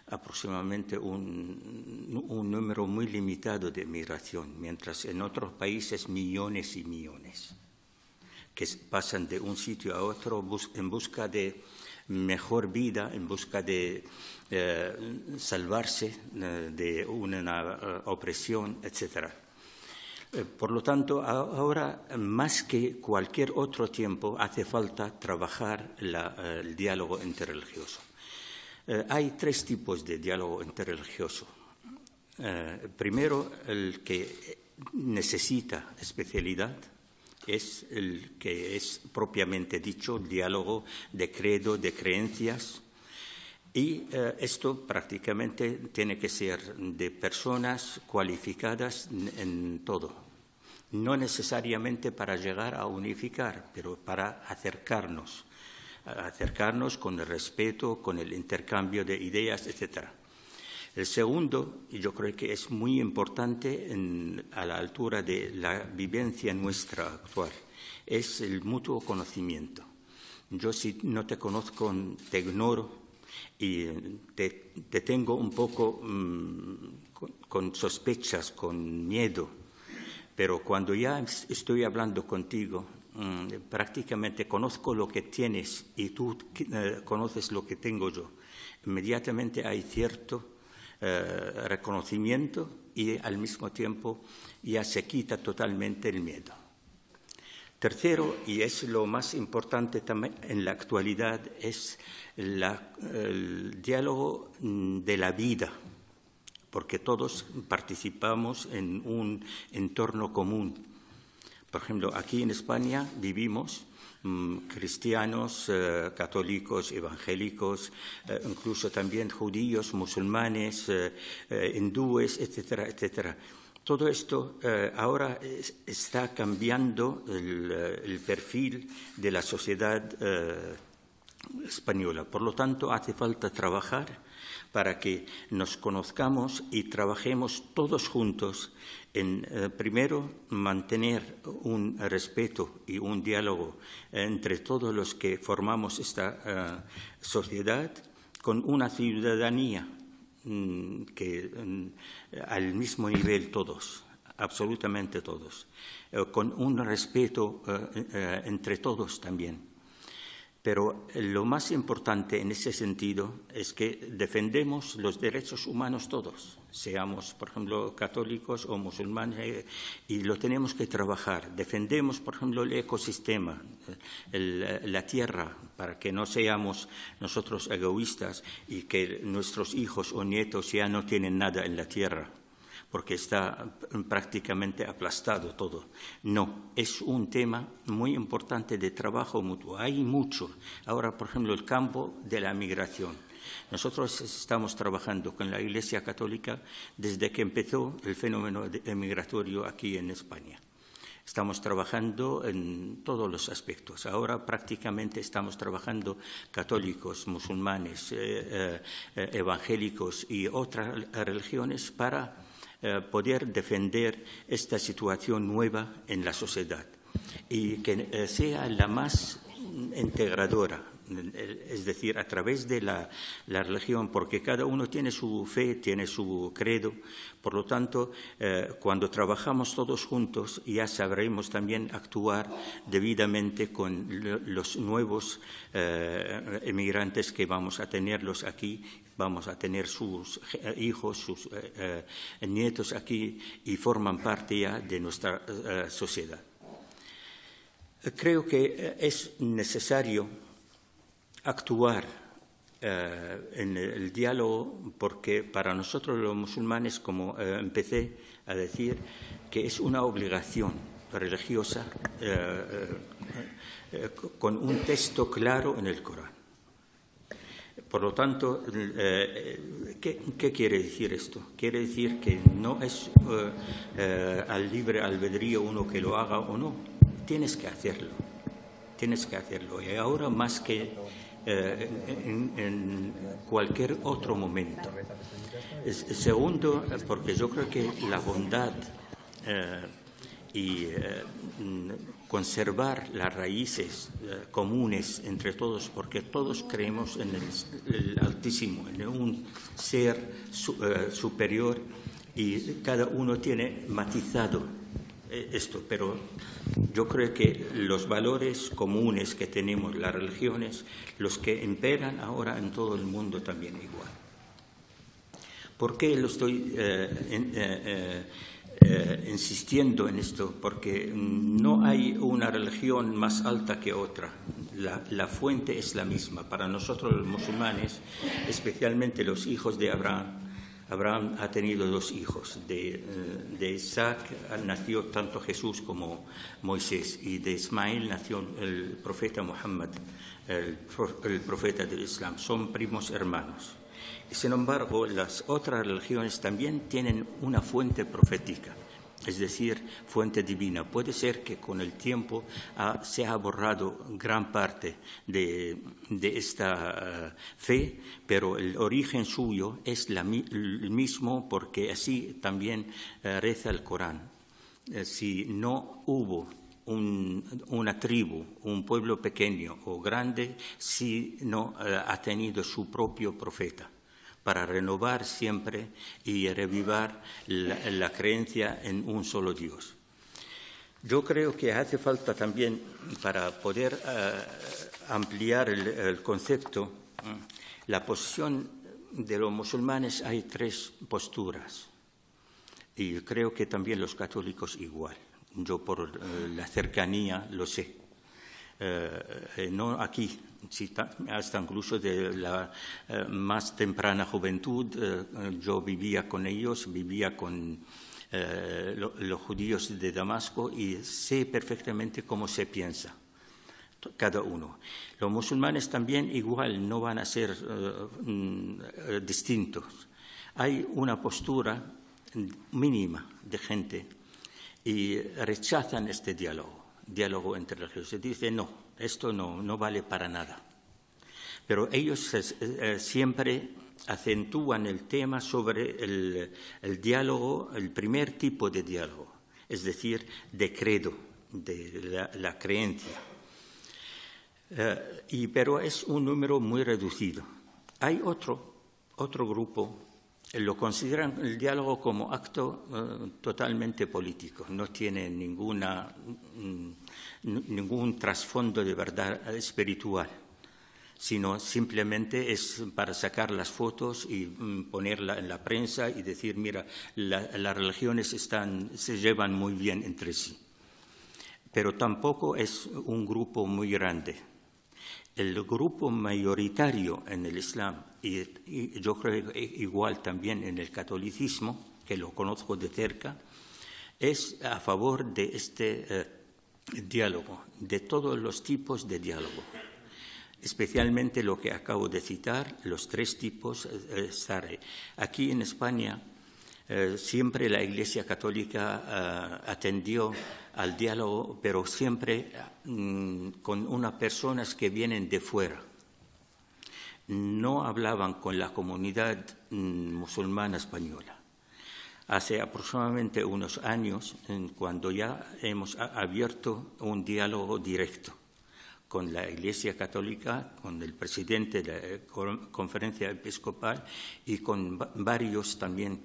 aproximadamente un número muy limitado de migración, mientras en otros países millones y millones que pasan de un sitio a otro en busca de mejor vida, en busca de salvarse de una opresión, etc. Por lo tanto, ahora, más que cualquier otro tiempo, hace falta trabajar el diálogo interreligioso. Hay tres tipos de diálogo interreligioso. Primero, el que necesita especialidad es el que es propiamente dicho diálogo de credo, de creencias, y esto prácticamente tiene que ser de personas cualificadas en todo. No necesariamente para llegar a unificar, pero para acercarnos con el respeto, con el intercambio de ideas, etc. El segundo, y yo creo que es muy importante a la altura de la vivencia nuestra actual, es el mutuo conocimiento. Yo, si no te conozco, te ignoro y te tengo un poco con sospechas, con miedo, pero cuando ya estoy hablando contigo, prácticamente conozco lo que tienes y tú conoces lo que tengo yo. Inmediatamente hay cierto reconocimiento y al mismo tiempo ya se quita totalmente el miedo. Tercero, y es lo más importante también en la actualidad, es el diálogo de la vida, porque todos participamos en un entorno común. Por ejemplo, aquí en España vivimos cristianos, católicos, evangélicos, incluso también judíos, musulmanes, hindúes, etcétera, etcétera. Todo esto ahora está cambiando el perfil de la sociedad española. Por lo tanto, hace falta trabajar para que nos conozcamos y trabajemos todos juntos en, primero, mantener un respeto y un diálogo entre todos los que formamos esta sociedad, con una ciudadanía que al mismo nivel todos, absolutamente todos, con un respeto entre todos también. Pero lo más importante en ese sentido es que defendemos los derechos humanos todos, seamos, por ejemplo, católicos o musulmanes, y lo tenemos que trabajar. Defendemos, por ejemplo, el ecosistema, la tierra, para que no seamos nosotros egoístas y que nuestros hijos o nietos ya no tienen nada en la tierra, porque está prácticamente aplastado todo. No, es un tema muy importante de trabajo mutuo. Hay mucho. Ahora, por ejemplo, el campo de la migración. Nosotros estamos trabajando con la Iglesia Católica desde que empezó el fenómeno migratorio aquí en España. Estamos trabajando en todos los aspectos. Ahora prácticamente estamos trabajando católicos, musulmanes, evangélicos y otras religiones para poder defender esta situación nueva en la sociedad y que sea la más integradora, es decir, a través de la religión, porque cada uno tiene su fe, tiene su credo. Por lo tanto, cuando trabajamos todos juntos ya sabremos también actuar debidamente con los nuevos emigrantes que vamos a tenerlos aquí. Vamos a tener sus hijos, sus nietos aquí y forman parte ya de nuestra sociedad. Creo que es necesario actuar en el diálogo porque para nosotros los musulmanes, como empecé a decir, que es una obligación religiosa con un texto claro en el Corán. Por lo tanto, ¿qué quiere decir esto? Quiere decir que no es al libre albedrío uno que lo haga o no. Tienes que hacerlo. Tienes que hacerlo. Y ahora más que en cualquier otro momento. Segundo, porque yo creo que la bondad y conservar las raíces comunes entre todos, porque todos creemos en el Altísimo, en un ser superior, y cada uno tiene matizado esto, pero yo creo que los valores comunes que tenemos, las religiones, los que imperan ahora en todo el mundo también igual. ¿Por qué lo estoy insistiendo en esto? Porque no hay una religión más alta que otra. La fuente es la misma. Para nosotros los musulmanes, especialmente los hijos de Abraham, Abraham ha tenido dos hijos. De Isaac nació tanto Jesús como Moisés, y de Ismael nació el profeta Muhammad, el profeta del Islam. Son primos hermanos. Y sin embargo, las otras religiones también tienen una fuente profética, es decir, fuente divina. Puede ser que con el tiempo se ha borrado gran parte de esta fe, pero el origen suyo es el mismo, porque así también reza el Corán. Si no hubo una tribu, un pueblo pequeño o grande, si no ha tenido su propio profeta, para renovar siempre y revivar la creencia en un solo Dios. Yo creo que hace falta también, para poder ampliar el concepto, la posición de los musulmanes. Hay tres posturas. Y creo que también los católicos igual. Yo por la cercanía lo sé. No aquí, hasta incluso de la más temprana juventud, yo vivía con ellos, vivía con los judíos de Damasco y sé perfectamente cómo se piensa cada uno. Los musulmanes también igual no van a ser distintos. Hay una postura mínima de gente y rechazan este diálogo entre religiosos. Dicen, no, esto no vale para nada. Pero ellos siempre acentúan el tema sobre el diálogo, el primer tipo de diálogo, es decir, de credo, de la creencia. Pero es un número muy reducido. Hay otro grupo, lo consideran el diálogo como acto totalmente político, no tiene ningún trasfondo de verdad espiritual, sino simplemente es para sacar las fotos y ponerla en la prensa y decir, mira, las religiones se llevan muy bien entre sí. Pero tampoco es un grupo muy grande. El grupo mayoritario en el Islam, y yo creo que igual también en el catolicismo, que lo conozco de cerca, es a favor de este diálogo, de todos los tipos de diálogo. Especialmente lo que acabo de citar, los tres tipos. Aquí en España siempre la Iglesia Católica atendió al diálogo, pero siempre con unas personas que vienen de fuera. No hablaban con la comunidad musulmana española. Hace aproximadamente unos años, cuando ya hemos abierto un diálogo directo con la Iglesia Católica, con el presidente de la Conferencia Episcopal y con varios también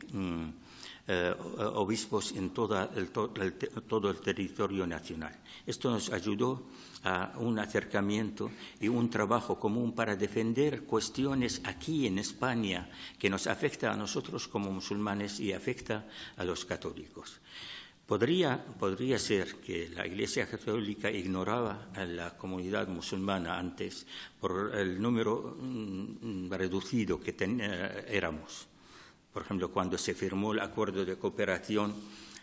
obispos en todo el territorio nacional. Esto nos ayudó a un acercamiento y un trabajo común para defender cuestiones aquí en España que nos afecta a nosotros como musulmanes y afecta a los católicos. Podría ser que la Iglesia Católica ignoraba a la comunidad musulmana antes por el número reducido que éramos. Por ejemplo, cuando se firmó el acuerdo de cooperación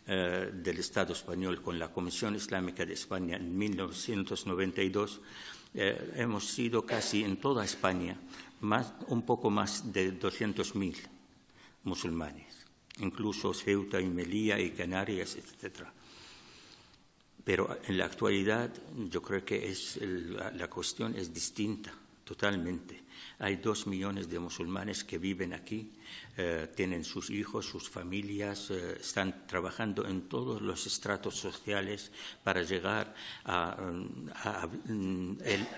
del Estado español con la Comisión Islámica de España en 1992, hemos sido casi en toda España un poco más de 200.000 musulmanes. Incluso Ceuta y Melilla y Canarias, etc. Pero en la actualidad yo creo que la cuestión es distinta totalmente. Hay 2 millones de musulmanes que viven aquí, tienen sus hijos, sus familias, están trabajando en todos los estratos sociales para llegar a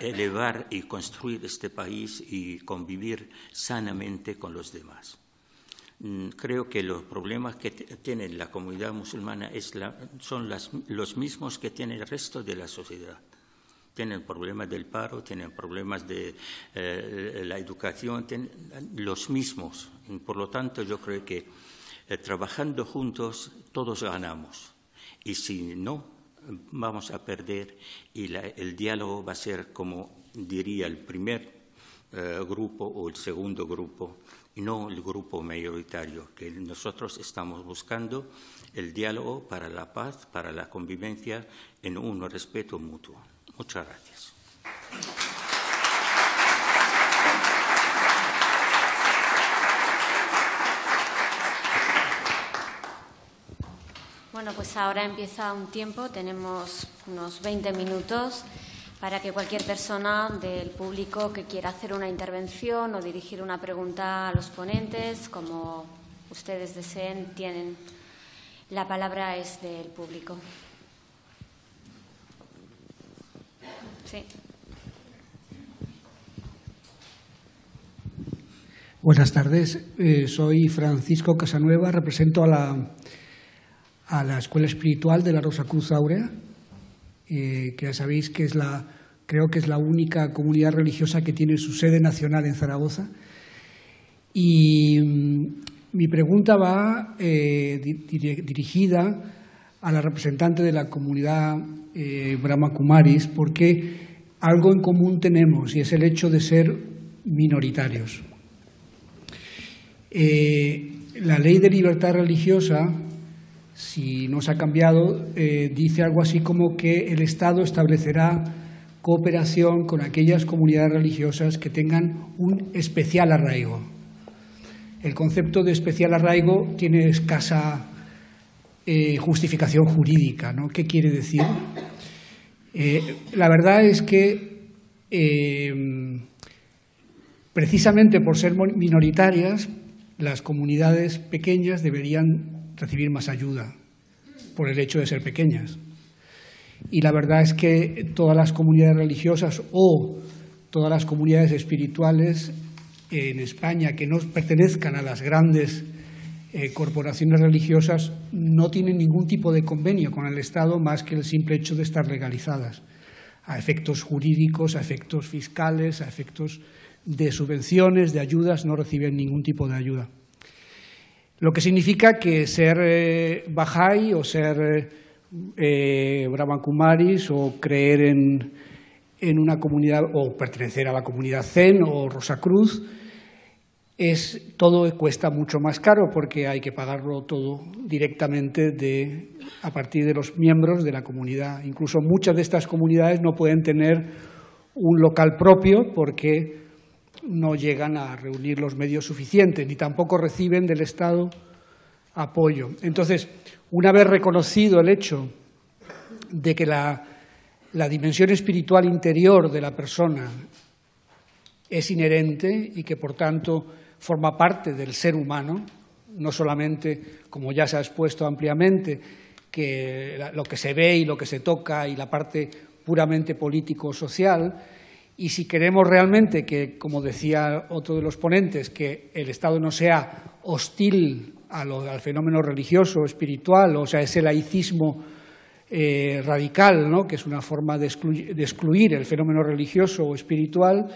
elevar y construir este país y convivir sanamente con los demás. Creo que los problemas que tiene la comunidad musulmana son los mismos que tiene el resto de la sociedad. Tienen problemas del paro, tienen problemas de la educación, los mismos. Por lo tanto, yo creo que trabajando juntos todos ganamos. Y si no, vamos a perder y el diálogo va a ser, como diría el primer grupo o el segundo grupo, y no el grupo mayoritario, que nosotros estamos buscando el diálogo para la paz, para la convivencia en un respeto mutuo. Muchas gracias. Bueno, pues ahora empieza un tiempo, tenemos unos 20 minutos para que cualquier persona del público que quiera hacer una intervención o dirigir una pregunta a los ponentes, como ustedes deseen, tienen la palabra, es del público. Sí. Buenas tardes, soy Francisco Casanueva, represento a la Escuela Espiritual de la Rosa Cruz Áurea, que ya sabéis que creo que es la única comunidad religiosa que tiene su sede nacional en Zaragoza. Y Mi pregunta va dirigida a la representante de la comunidad Brahma Kumaris, porque algo en común tenemos y es el hecho de ser minoritarios. La ley de libertad religiosa, si no se ha cambiado, dice algo así como que el Estado establecerá cooperación con aquellas comunidades religiosas que tengan un especial arraigo. El concepto de especial arraigo tiene escasa justificación jurídica, ¿no? ¿Qué quiere decir? La verdad es que precisamente por ser minoritarias, las comunidades pequeñas deberían recibir más ayuda por el hecho de ser pequeñas. Y la verdad es que todas las comunidades religiosas o todas las comunidades espirituales en España que no pertenezcan a las grandes corporaciones religiosas no tienen ningún tipo de convenio con el Estado más que el simple hecho de estar legalizadas, a efectos jurídicos, a efectos fiscales, a efectos de subvenciones, de ayudas, no reciben ningún tipo de ayuda. Lo que significa que ser Bahá'í o ser Brahma Kumaris o creer en una comunidad o pertenecer a la comunidad Zen o Rosacruz, todo cuesta mucho más caro porque hay que pagarlo todo directamente a partir de los miembros de la comunidad. Incluso muchas de estas comunidades no pueden tener un local propio porque no llegan a reunir los medios suficientes ni tampoco reciben del Estado apoyo. Entonces, una vez reconocido el hecho de que la dimensión espiritual interior de la persona es inherente y que, por tanto, forma parte del ser humano, no solamente, como ya se ha expuesto ampliamente, que lo que se ve y lo que se toca y la parte puramente político-social, y si queremos realmente que, como decía otro de los ponentes, que el Estado no sea hostil al fenómeno religioso o espiritual, o sea, ese laicismo radical, ¿no?, que es una forma de excluir el fenómeno religioso o espiritual,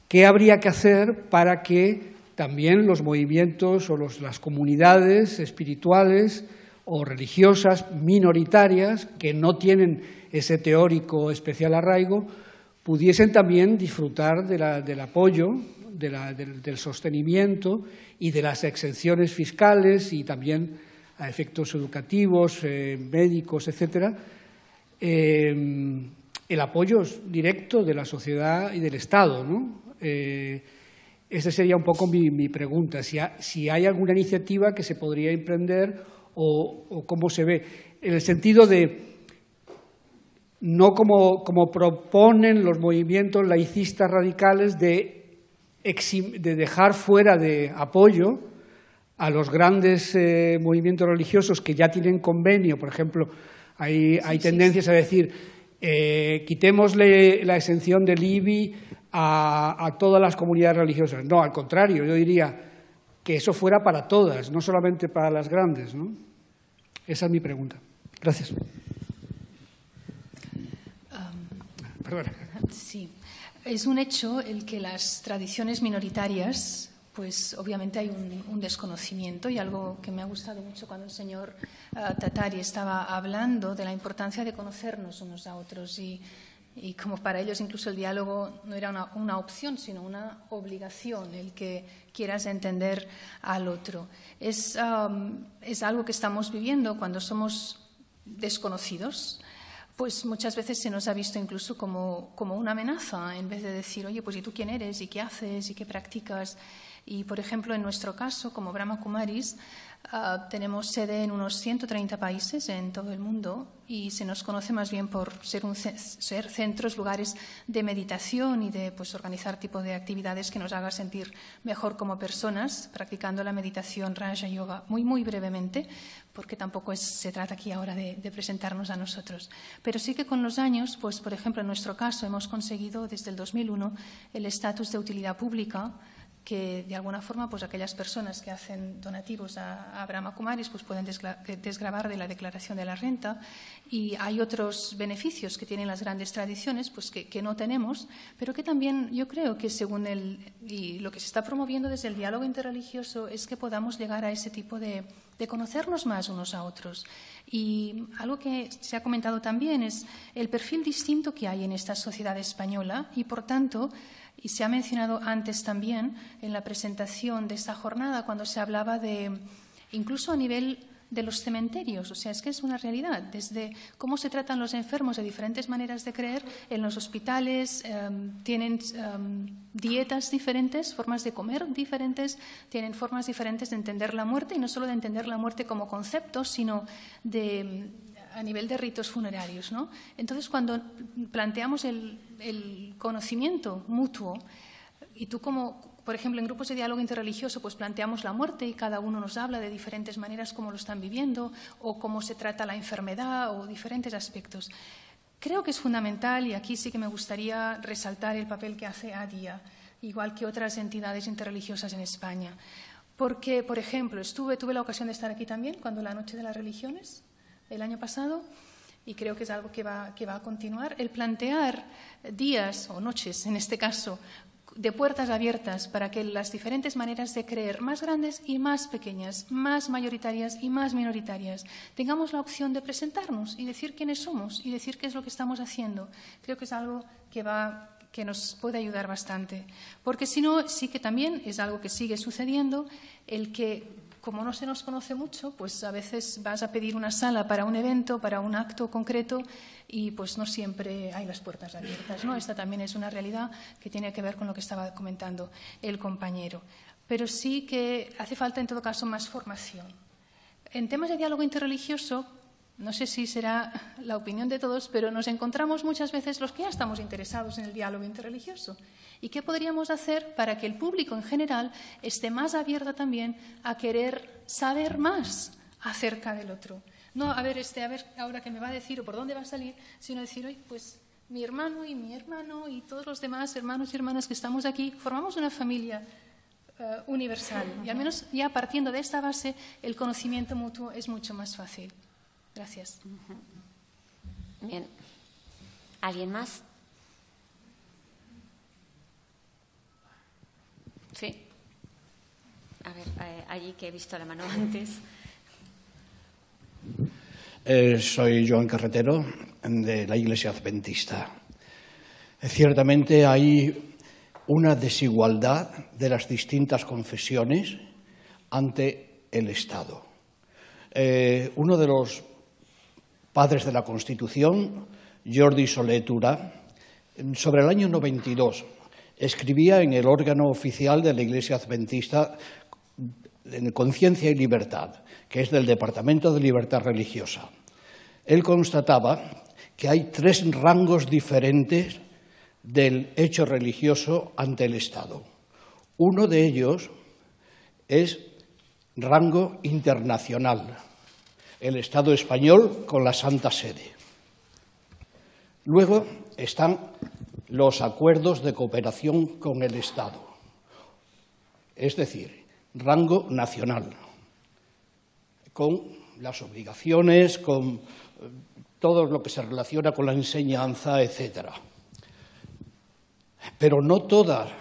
¿qué habría que hacer para que también los movimientos o las comunidades espirituales o religiosas minoritarias que no tienen ese teórico especial arraigo pudiesen también disfrutar del apoyo, del sostenimiento y de las exenciones fiscales y también a efectos educativos, médicos, etcétera, el apoyo directo de la sociedad y del Estado, ¿no? Esa sería un poco mi pregunta, si hay alguna iniciativa que se podría emprender o cómo se ve, en el sentido de no como proponen los movimientos laicistas radicales de dejar fuera de apoyo a los grandes movimientos religiosos que ya tienen convenio. Por ejemplo, hay tendencias a decir quitémosle la exención del IBI a todas las comunidades religiosas. No, al contrario, yo diría que eso fuera para todas, no solamente para las grandes, ¿no? Esa es mi pregunta. Gracias. Perdona. Sí, es un hecho el que las tradiciones minoritarias, pues obviamente hay un desconocimiento, y algo que me ha gustado mucho cuando el señor Tatari estaba hablando de la importancia de conocernos unos a otros y como para ellos incluso el diálogo no era una opción, sino una obligación, el que quieras entender al otro. Es algo que estamos viviendo cuando somos desconocidos. Pues muchas veces se nos ha visto incluso como una amenaza, en vez de decir, oye, pues ¿y tú quién eres? ¿Y qué haces? ¿Y qué practicas? Y, por ejemplo, en nuestro caso, como Brahma Kumaris, tenemos sede en unos 130 países en todo el mundo y se nos conoce más bien por ser centros, lugares de meditación y de organizar tipo de actividades que nos haga sentir mejor como personas, practicando la meditación Raja Yoga muy, muy brevemente, porque tampoco se trata aquí ahora de presentarnos a nosotros. Pero sí que con los años, pues por ejemplo, en nuestro caso hemos conseguido desde el 2001 el estatus de utilidad pública, que de alguna forma pues aquellas personas que hacen donativos a Brahma Kumaris pues pueden desgravar de la declaración de la renta, y hay otros beneficios que tienen las grandes tradiciones pues que no tenemos, pero que también yo creo que según y lo que se está promoviendo desde el diálogo interreligioso es que podamos llegar a ese tipo de conocernos más unos a otros. Y algo que se ha comentado también es el perfil distinto que hay en esta sociedad española y, por tanto, y se ha mencionado antes también en la presentación de esta jornada cuando se hablaba de, incluso a nivel de los cementerios, o sea, es que es una realidad, desde cómo se tratan los enfermos de diferentes maneras de creer, en los hospitales tienen dietas diferentes, formas de comer diferentes, tienen formas diferentes de entender la muerte, y no solo de entender la muerte como concepto, sino a nivel de ritos funerarios, ¿no? Entonces, cuando planteamos el conocimiento mutuo, y tú como, por ejemplo, en grupos de diálogo interreligioso, pues planteamos la muerte y cada uno nos habla de diferentes maneras cómo lo están viviendo o cómo se trata la enfermedad o diferentes aspectos. Creo que es fundamental, y aquí sí que me gustaría resaltar el papel que hace ADIA, igual que otras entidades interreligiosas en España. Porque, por ejemplo, tuve la ocasión de estar aquí también cuando la Noche de las Religiones, el año pasado, y creo que es algo que va a continuar, el plantear días o noches, en este caso, de puertas abiertas para que las diferentes maneras de creer, más grandes y más pequeñas, más mayoritarias y más minoritarias, tengamos la opción de presentarnos y decir quiénes somos y decir qué es lo que estamos haciendo. Creo que es algo que nos puede ayudar bastante. Porque si no, sí que también es algo que sigue sucediendo, el que, como no se nos conoce mucho, pues a veces vas a pedir una sala para un evento, para un acto concreto, y pues no siempre hay las puertas abiertas, ¿no? Esta también es una realidad que tiene que ver con lo que estaba comentando el compañero. Pero sí que hace falta, en todo caso, más formación. En temas de diálogo interreligioso, no sé si será la opinión de todos, pero nos encontramos muchas veces los que ya estamos interesados en el diálogo interreligioso. ¿Y qué podríamos hacer para que el público en general esté más abierto también a querer saber más acerca del otro? No, a ver ahora qué me va a decir o por dónde va a salir, sino decir, oye, pues mi hermano y todos los demás hermanos y hermanas que estamos aquí formamos una familia universal. Y al menos ya partiendo de esta base, el conocimiento mutuo es mucho más fácil. Gracias. Bien. ¿Alguien más? Sí. A ver, allí que he visto la mano antes. Soy Joan Carretero, de la Iglesia Adventista. Ciertamente hay una desigualdad de las distintas confesiones ante el Estado. Uno de los padres de la Constitución, Jordi Soler Tura, sobre el año 92, escribía en el órgano oficial de la Iglesia Adventista en Conciencia y Libertad, que es del Departamento de Libertad Religiosa. Él constataba que hay 3 rangos diferentes del hecho religioso ante el Estado. Uno de ellos es rango internacional, el Estado español con la Santa Sede. Luego están los acuerdos de cooperación con el Estado, es decir, rango nacional, con las obligaciones, con todo lo que se relaciona con la enseñanza, etc. Pero no toda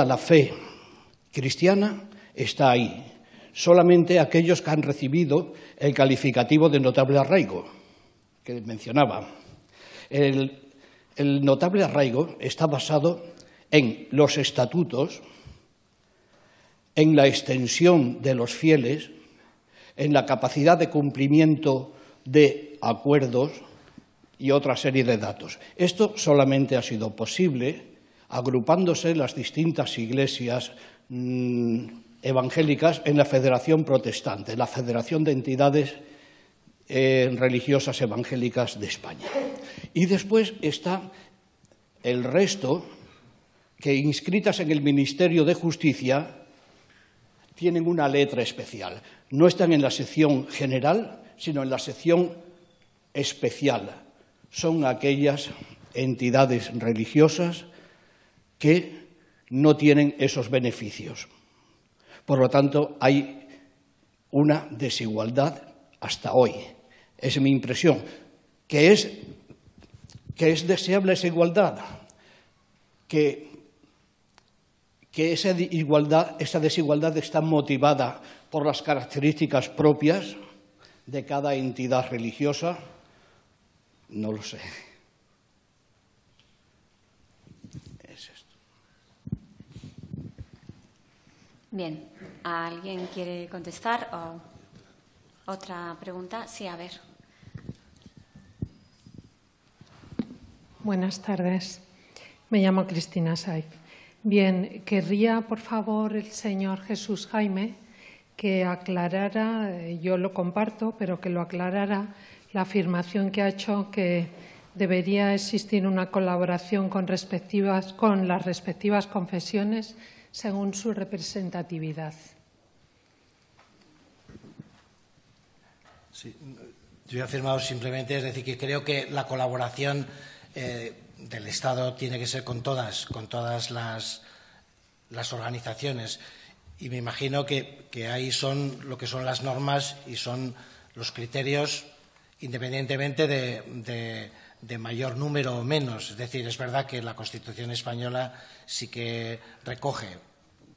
la fe cristiana está ahí. Solamente aquellos que han recibido el calificativo de notable arraigo, que mencionaba. El notable arraigo está basado en los estatutos, en la extensión de los fieles, en la capacidad de cumplimiento de acuerdos y otra serie de datos. Esto solamente ha sido posible agrupándose las distintas iglesias evangélicas en la Federación Protestante, la Federación de Entidades Religiosas Evangélicas de España. Y después está el resto, que inscritas en el Ministerio de Justicia tienen una letra especial. No están en la sección general, sino en la sección especial. Son aquellas entidades religiosas que no tienen esos beneficios. Por lo tanto, hay una desigualdad hasta hoy. Es mi impresión. ¿Que es deseable esa igualdad? Que esa desigualdad está motivada por las características propias de cada entidad religiosa, no lo sé. Es esto. Bien, ¿alguien quiere contestar o otra pregunta? Sí, a ver. Buenas tardes. Me llamo Cristina Saiz. Bien, querría, por favor, el señor Jesús Jaime que aclarara, yo lo comparto, pero que lo aclarara la afirmación que ha hecho que debería existir una colaboración con las respectivas confesiones según su representatividad. Sí, yo he afirmado simplemente, es decir, que creo que la colaboración del Estado tiene que ser con todas las organizaciones. Y me imagino que ahí son lo que son las normas y son los criterios independientemente de mayor número o menos. Es decir, es verdad que la Constitución española sí que recoge.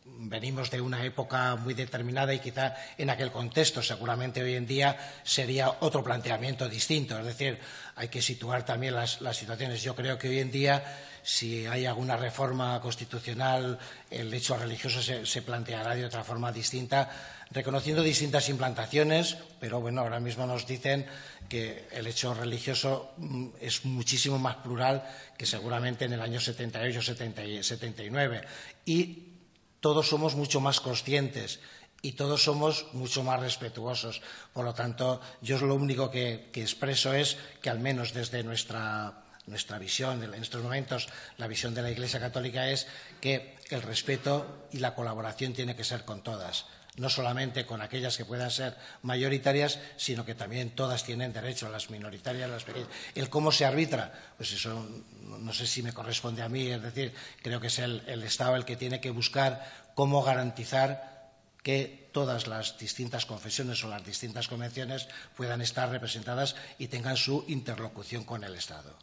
Venimos de una época muy determinada y quizá en aquel contexto seguramente hoy en día sería otro planteamiento distinto. Es decir, hay que situar también las situaciones. Yo creo que hoy en día, si hay alguna reforma constitucional, el hecho religioso se planteará de otra forma distinta, reconociendo distintas implantaciones, pero bueno, ahora mismo nos dicen que el hecho religioso es muchísimo más plural que seguramente en el año 78, 79. Y todos somos mucho más conscientes y todos somos mucho más respetuosos. Por lo tanto, yo lo único que expreso es que al menos desde nuestra visión, en estos momentos, la visión de la Iglesia Católica es que el respeto y la colaboración tiene que ser con todas, no solamente con aquellas que puedan ser mayoritarias, sino que también todas tienen derecho, las minoritarias, las pequeñas. El cómo se arbitra, pues eso no sé si me corresponde a mí, es decir, creo que es el Estado el que tiene que buscar cómo garantizar que todas las distintas confesiones o las distintas convenciones puedan estar representadas y tengan su interlocución con el Estado.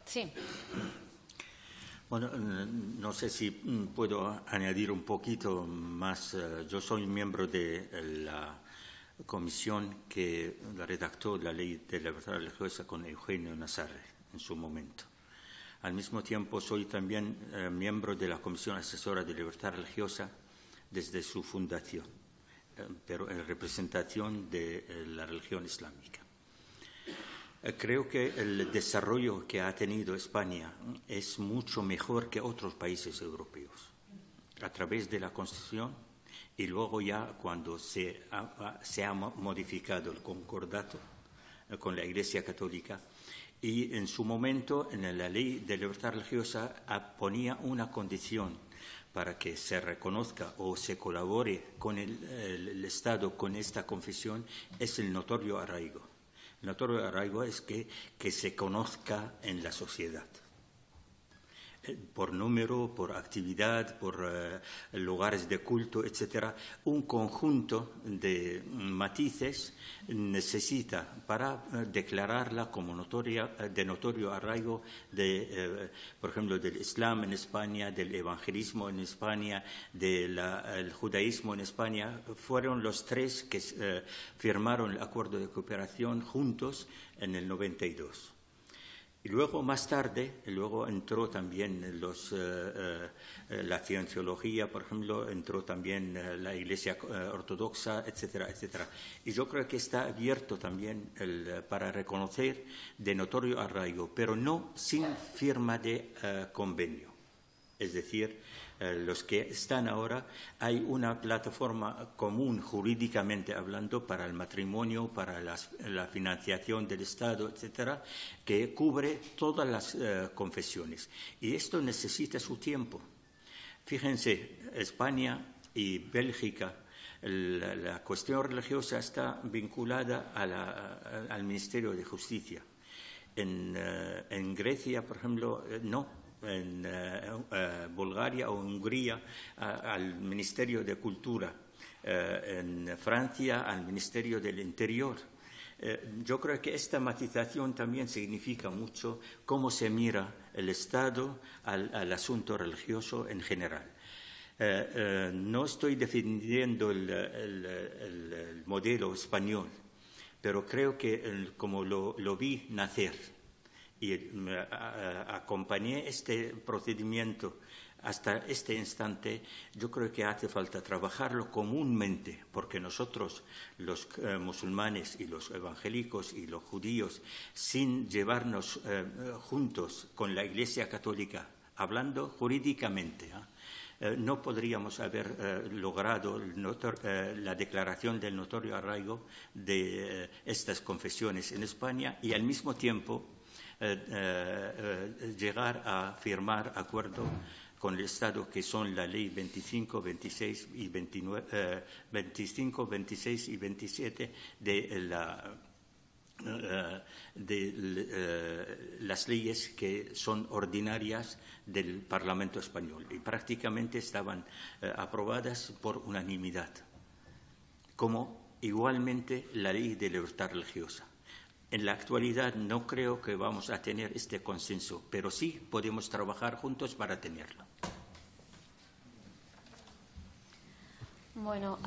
Sí. Bueno, no sé si puedo añadir un poquito más. Yo soy miembro de la comisión que redactó la ley de libertad religiosa con Eugenio Nazarre en su momento. Al mismo tiempo, soy también miembro de la Comisión Asesora de Libertad Religiosa desde su fundación, pero en representación de la religión islámica. Creo que el desarrollo que ha tenido España es mucho mejor que otros países europeos. A través de la Constitución y luego ya cuando se ha modificado el concordato con la Iglesia Católica, y en su momento en la Ley de Libertad Religiosa ponía una condición para que se reconozca o se colabore con el Estado con esta confesión, es el notorio arraigo. El notorio arraigo es que se conozca en la sociedad, por número, por actividad, por lugares de culto, etcétera. Un conjunto de matices necesita para declararla como de notorio arraigo, por ejemplo, del Islam en España, del evangelismo en España, del judaísmo en España. Fueron los tres que firmaron el acuerdo de cooperación juntos en el 92. Y luego, más tarde, entró también la cienciología, por ejemplo, entró también la Iglesia ortodoxa, etcétera, etcétera. Y yo creo que está abierto también para reconocer de notorio arraigo, pero no sin firma de convenio. Es decir, los que están ahora, hay una plataforma común jurídicamente hablando para el matrimonio, para la financiación del Estado, etcétera, que cubre todas las confesiones. Y esto necesita su tiempo. Fíjense, España y Bélgica, la cuestión religiosa está vinculada al Ministerio de Justicia. En Grecia, por ejemplo, no. en Bulgaria o Hungría al Ministerio de Cultura, en Francia al Ministerio del Interior. Yo creo que esta matización también significa mucho cómo se mira el Estado al asunto religioso en general. No estoy defendiendo el modelo español, pero creo que como lo vi nacer y acompañé este procedimiento hasta este instante, yo creo que hace falta trabajarlo comúnmente, porque nosotros, los musulmanes y los evangélicos y los judíos, sin llevarnos juntos con la Iglesia Católica, hablando jurídicamente, no podríamos haber logrado la declaración del notorio arraigo de estas confesiones en España y al mismo tiempo llegar a firmar acuerdo con el Estado, que son la Ley 25, 26 y 27 de las leyes que son ordinarias del Parlamento español y prácticamente estaban aprobadas por unanimidad, como igualmente la Ley de Libertad Religiosa. En la actualidad no creo que vamos a tener este consenso, pero sí podemos trabajar juntos para tenerlo. Bueno,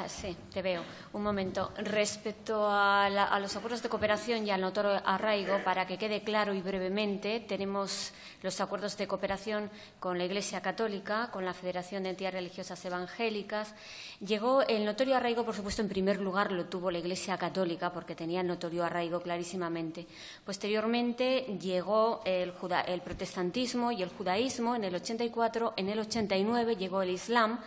sí, te veo. Un momento. Respecto a los acuerdos de cooperación y al notorio arraigo, para que quede claro y brevemente, tenemos los acuerdos de cooperación con la Iglesia Católica, con la Federación de Entidades Religiosas Evangélicas. Llegó el notorio arraigo, por supuesto, en primer lugar lo tuvo la Iglesia Católica, porque tenía el notorio arraigo clarísimamente. Posteriormente llegó el protestantismo y el judaísmo en el 84, en el 89 llegó el Islam.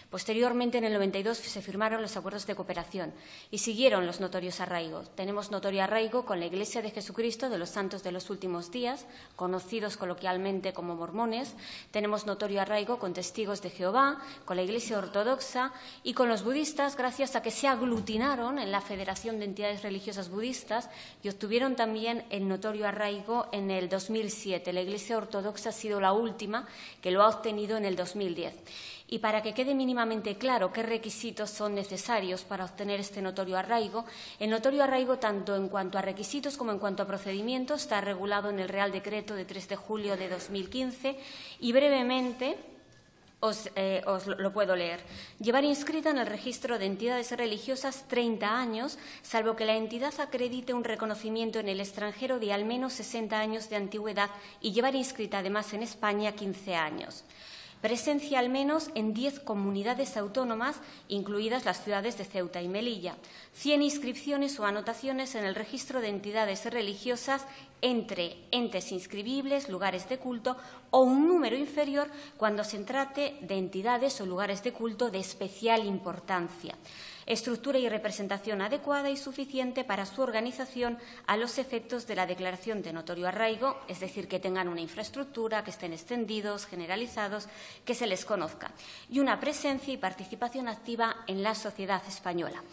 Posteriormente, en el 92, se firmaron los acuerdos de cooperación y siguieron los notorios arraigos. Tenemos notorio arraigo con la Iglesia de Jesucristo de los Santos de los Últimos Días, conocidos coloquialmente como mormones. Tenemos notorio arraigo con Testigos de Jehová, con la Iglesia Ortodoxa y con los budistas, gracias a que se aglutinaron en la Federación de Entidades Religiosas Budistas y obtuvieron también el notorio arraigo en el 2007. La Iglesia Ortodoxa ha sido la última que lo ha obtenido en el 2010. Y para que quede mínimamente claro qué requisitos son necesarios para obtener este notorio arraigo, el notorio arraigo, tanto en cuanto a requisitos como en cuanto a procedimientos, está regulado en el Real Decreto de 3 de julio de 2015 y brevemente os lo puedo leer. Llevar inscrita en el registro de entidades religiosas 30 años, salvo que la entidad acredite un reconocimiento en el extranjero de al menos 60 años de antigüedad y llevar inscrita además en España 15 años. Presencia al menos en 10 comunidades autónomas, incluidas las ciudades de Ceuta y Melilla. 100 inscripciones o anotaciones en el registro de entidades religiosas entre entes inscribibles, lugares de culto o un número inferior cuando se trate de entidades o lugares de culto de especial importancia. Estructura y representación adecuada y suficiente para su organización a los efectos de la declaración de notorio arraigo, es decir, que tengan una infraestructura, que estén extendidos, generalizados, que se les conozca, y una presencia y participación activa en la sociedad española.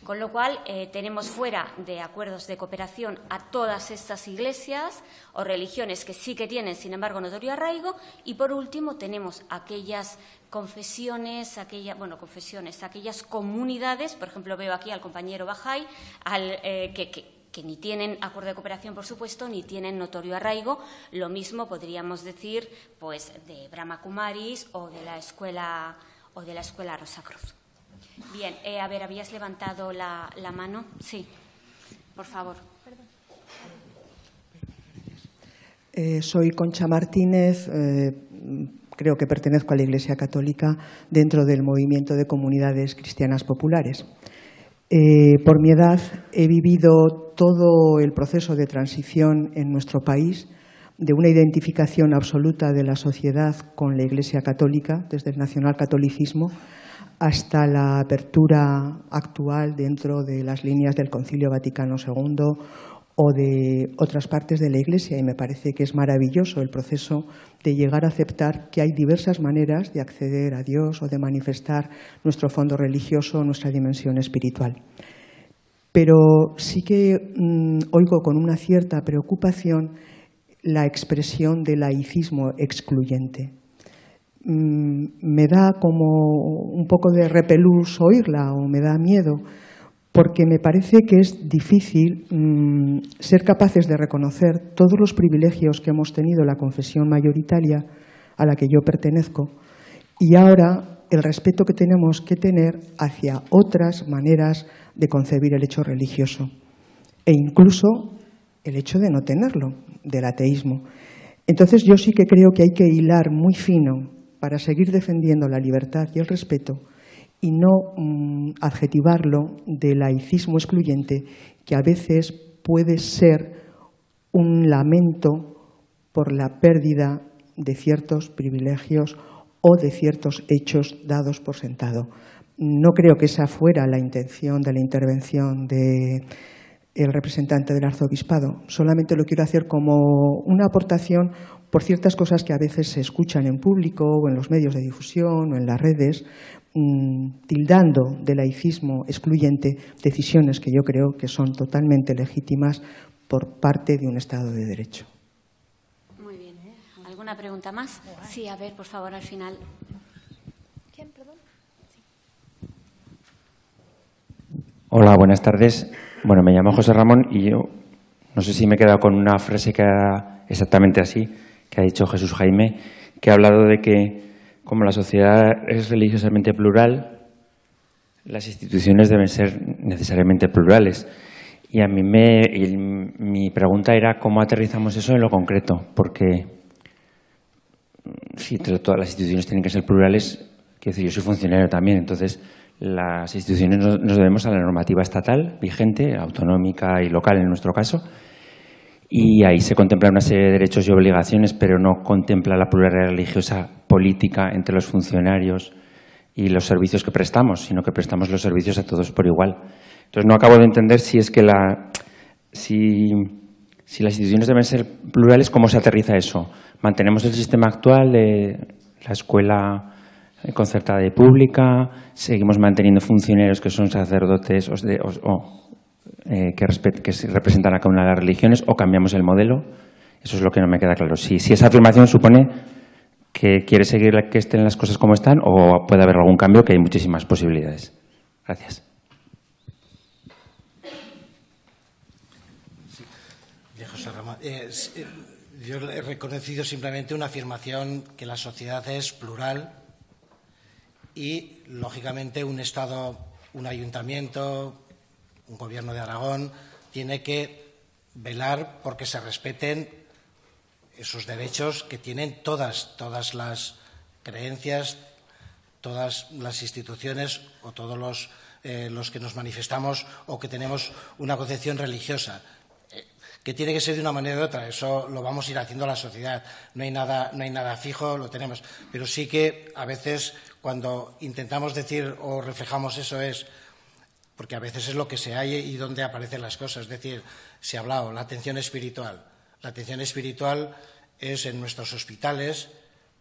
Con lo cual, tenemos fuera de acuerdos de cooperación a todas estas iglesias o religiones que sí que tienen, sin embargo, notorio arraigo, y por último tenemos aquellas confesiones, aquellas comunidades, por ejemplo, veo aquí al compañero Bajay, que ni tienen acuerdo de cooperación, por supuesto, ni tienen notorio arraigo. Lo mismo podríamos decir, pues, de Brahma Kumaris o de la escuela Rosa Cruz. Bien, a ver, habías levantado la mano. Sí, por favor. Soy Concha Martínez, creo que pertenezco a la Iglesia Católica dentro del movimiento de comunidades cristianas populares. Por mi edad he vivido todo el proceso de transición en nuestro país, de una identificación absoluta de la sociedad con la Iglesia Católica, desde el nacionalcatolicismo, hasta la apertura actual dentro de las líneas del Concilio Vaticano II o de otras partes de la Iglesia, y me parece que es maravilloso el proceso de llegar a aceptar que hay diversas maneras de acceder a Dios o de manifestar nuestro fondo religioso, nuestra dimensión espiritual. Pero sí que oigo con una cierta preocupación la expresión de laicismo excluyente. Me da como un poco de repelús oírla o me da miedo, porque me parece que es difícil ser capaces de reconocer todos los privilegios que hemos tenido la confesión mayoritaria a la que yo pertenezco y ahora el respeto que tenemos que tener hacia otras maneras de concebir el hecho religioso e incluso el hecho de no tenerlo, del ateísmo. Entonces yo sí que creo que hay que hilar muy fino para seguir defendiendo la libertad y el respeto y no adjetivarlo de laicismo excluyente, que a veces puede ser un lamento por la pérdida de ciertos privilegios o de ciertos hechos dados por sentado. No creo que esa fuera la intención de la intervención del representante del arzobispado. Solamente lo quiero hacer como una aportación por ciertas cosas que a veces se escuchan en público o en los medios de difusión o en las redes, tildando de laicismo excluyente decisiones que yo creo que son totalmente legítimas por parte de un Estado de Derecho. Muy bien. ¿Alguna pregunta más? Sí, a ver, por favor, al final. ¿Quién, perdón? Sí. Hola, buenas tardes. Bueno, me llamo José Ramón y yo no sé si me he quedado con una frase que era exactamente así, que ha dicho Jesús Jaime, que ha hablado de que como la sociedad es religiosamente plural, las instituciones deben ser necesariamente plurales. Y a mí mi pregunta era cómo aterrizamos eso en lo concreto, porque si todas las instituciones tienen que ser plurales, quiero decir, yo soy funcionario también, entonces las instituciones nos debemos a la normativa estatal vigente, autonómica y local en nuestro caso, y ahí se contempla una serie de derechos y obligaciones, pero no contempla la pluralidad religiosa política entre los funcionarios y los servicios que prestamos, sino que prestamos los servicios a todos por igual. Entonces no acabo de entender si es que si las instituciones deben ser plurales, ¿cómo se aterriza eso? ¿Mantenemos el sistema actual de la escuela concertada y pública? ¿Seguimos manteniendo funcionarios que son sacerdotes que representan a cada una de las religiones, o cambiamos el modelo? Eso es lo que no me queda claro. Si esa afirmación supone que quiere seguir que estén las cosas como están, o puede haber algún cambio, que hay muchísimas posibilidades. Gracias. José Ramón, yo he reconocido simplemente una afirmación que la sociedad es plural y, lógicamente, un Estado, un ayuntamiento, un gobierno de Aragón tiene que velar porque se respeten esos derechos que tienen todas las creencias, todas las instituciones o todos los que nos manifestamos o que tenemos una concepción religiosa, que tiene que ser de una manera u otra. Eso lo vamos a ir haciendo a la sociedad. No hay nada fijo, lo tenemos. Pero sí que a veces cuando intentamos decir o reflejamos eso es porque a veces es lo que se halla y donde aparecen las cosas. Es decir, se ha hablado, la atención espiritual. La atención espiritual es en nuestros hospitales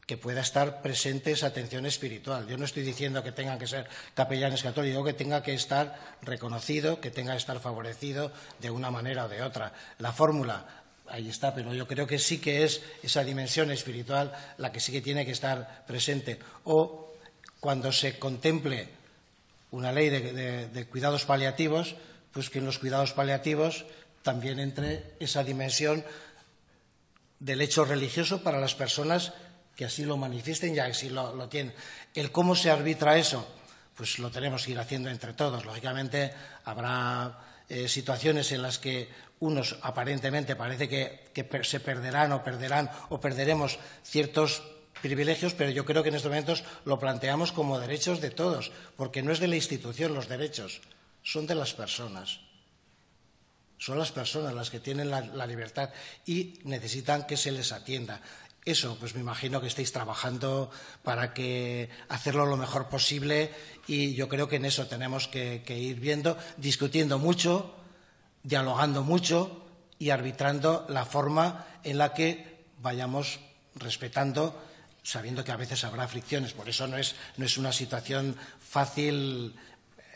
que pueda estar presente esa atención espiritual. Yo no estoy diciendo que tengan que ser capellanes católicos, digo que tenga que estar reconocido, que tenga que estar favorecido de una manera o de otra. La fórmula, ahí está, pero yo creo que sí que es esa dimensión espiritual la que sí que tiene que estar presente. O cuando se contemple una ley de cuidados paliativos, pues que en los cuidados paliativos también entre esa dimensión del hecho religioso para las personas que así lo manifiesten y así lo tienen. El cómo se arbitra eso, pues lo tenemos que ir haciendo entre todos. Lógicamente habrá situaciones en las que unos aparentemente parece que se perderán o perderemos ciertos privilegios, pero yo creo que en estos momentos lo planteamos como derechos de todos, porque no es de la institución los derechos, son de las personas. Son las personas las que tienen la libertad y necesitan que se les atienda. Eso, pues me imagino que estáis trabajando para hacerlo lo mejor posible y yo creo que en eso tenemos que ir viendo, discutiendo mucho, dialogando mucho y arbitrando la forma en la que vayamos respetando, sabiendo que a veces habrá fricciones. Por eso no es una situación fácil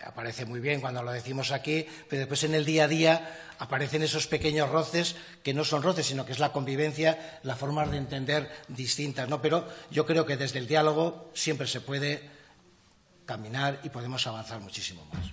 aparece muy bien cuando lo decimos aquí, pero después en el día a día aparecen esos pequeños roces que no son roces, sino que es la convivencia, las formas de entender distintas, ¿no? Pero yo creo que desde el diálogo siempre se puede caminar y podemos avanzar muchísimo más.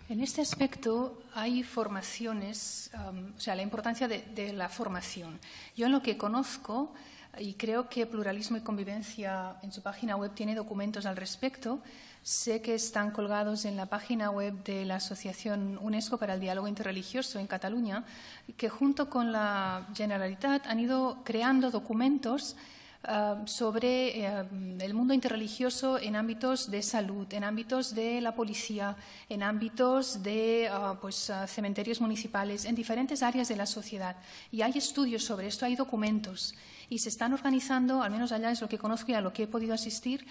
En este aspecto hay formaciones, o sea, la importancia de la formación. Yo en lo que conozco, y creo que Pluralismo y Convivencia en su página web tiene documentos al respecto, sé que están colgados en la página web de la Asociación UNESCO para el Diálogo Interreligioso en Cataluña, que junto con la Generalitat han ido creando documentos sobre el mundo interreligioso en ámbitos de salud, en ámbitos de la policía, en ámbitos de cementerios municipales, en diferentes áreas de la sociedad. Y hay estudios sobre esto, hay documentos. Y se están organizando, al menos allá es lo que conozco y a lo que he podido asistir,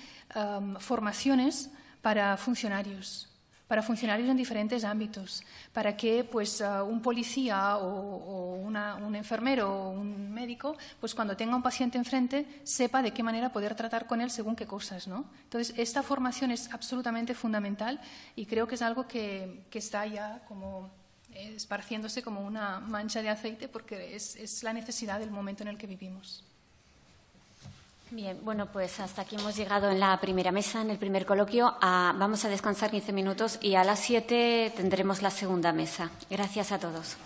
formaciones para funcionarios en diferentes ámbitos, para que un policía o un enfermero o un médico, cuando tenga un paciente enfrente, sepa de qué manera poder tratar con él según qué cosas, ¿no? Entonces, esta formación es absolutamente fundamental y creo que es algo que está ya como esparciéndose como una mancha de aceite porque es la necesidad del momento en el que vivimos. Bien, bueno, pues hasta aquí hemos llegado en la primera mesa, en el primer coloquio. Vamos a descansar 15 minutos y a las 7 tendremos la segunda mesa. Gracias a todos.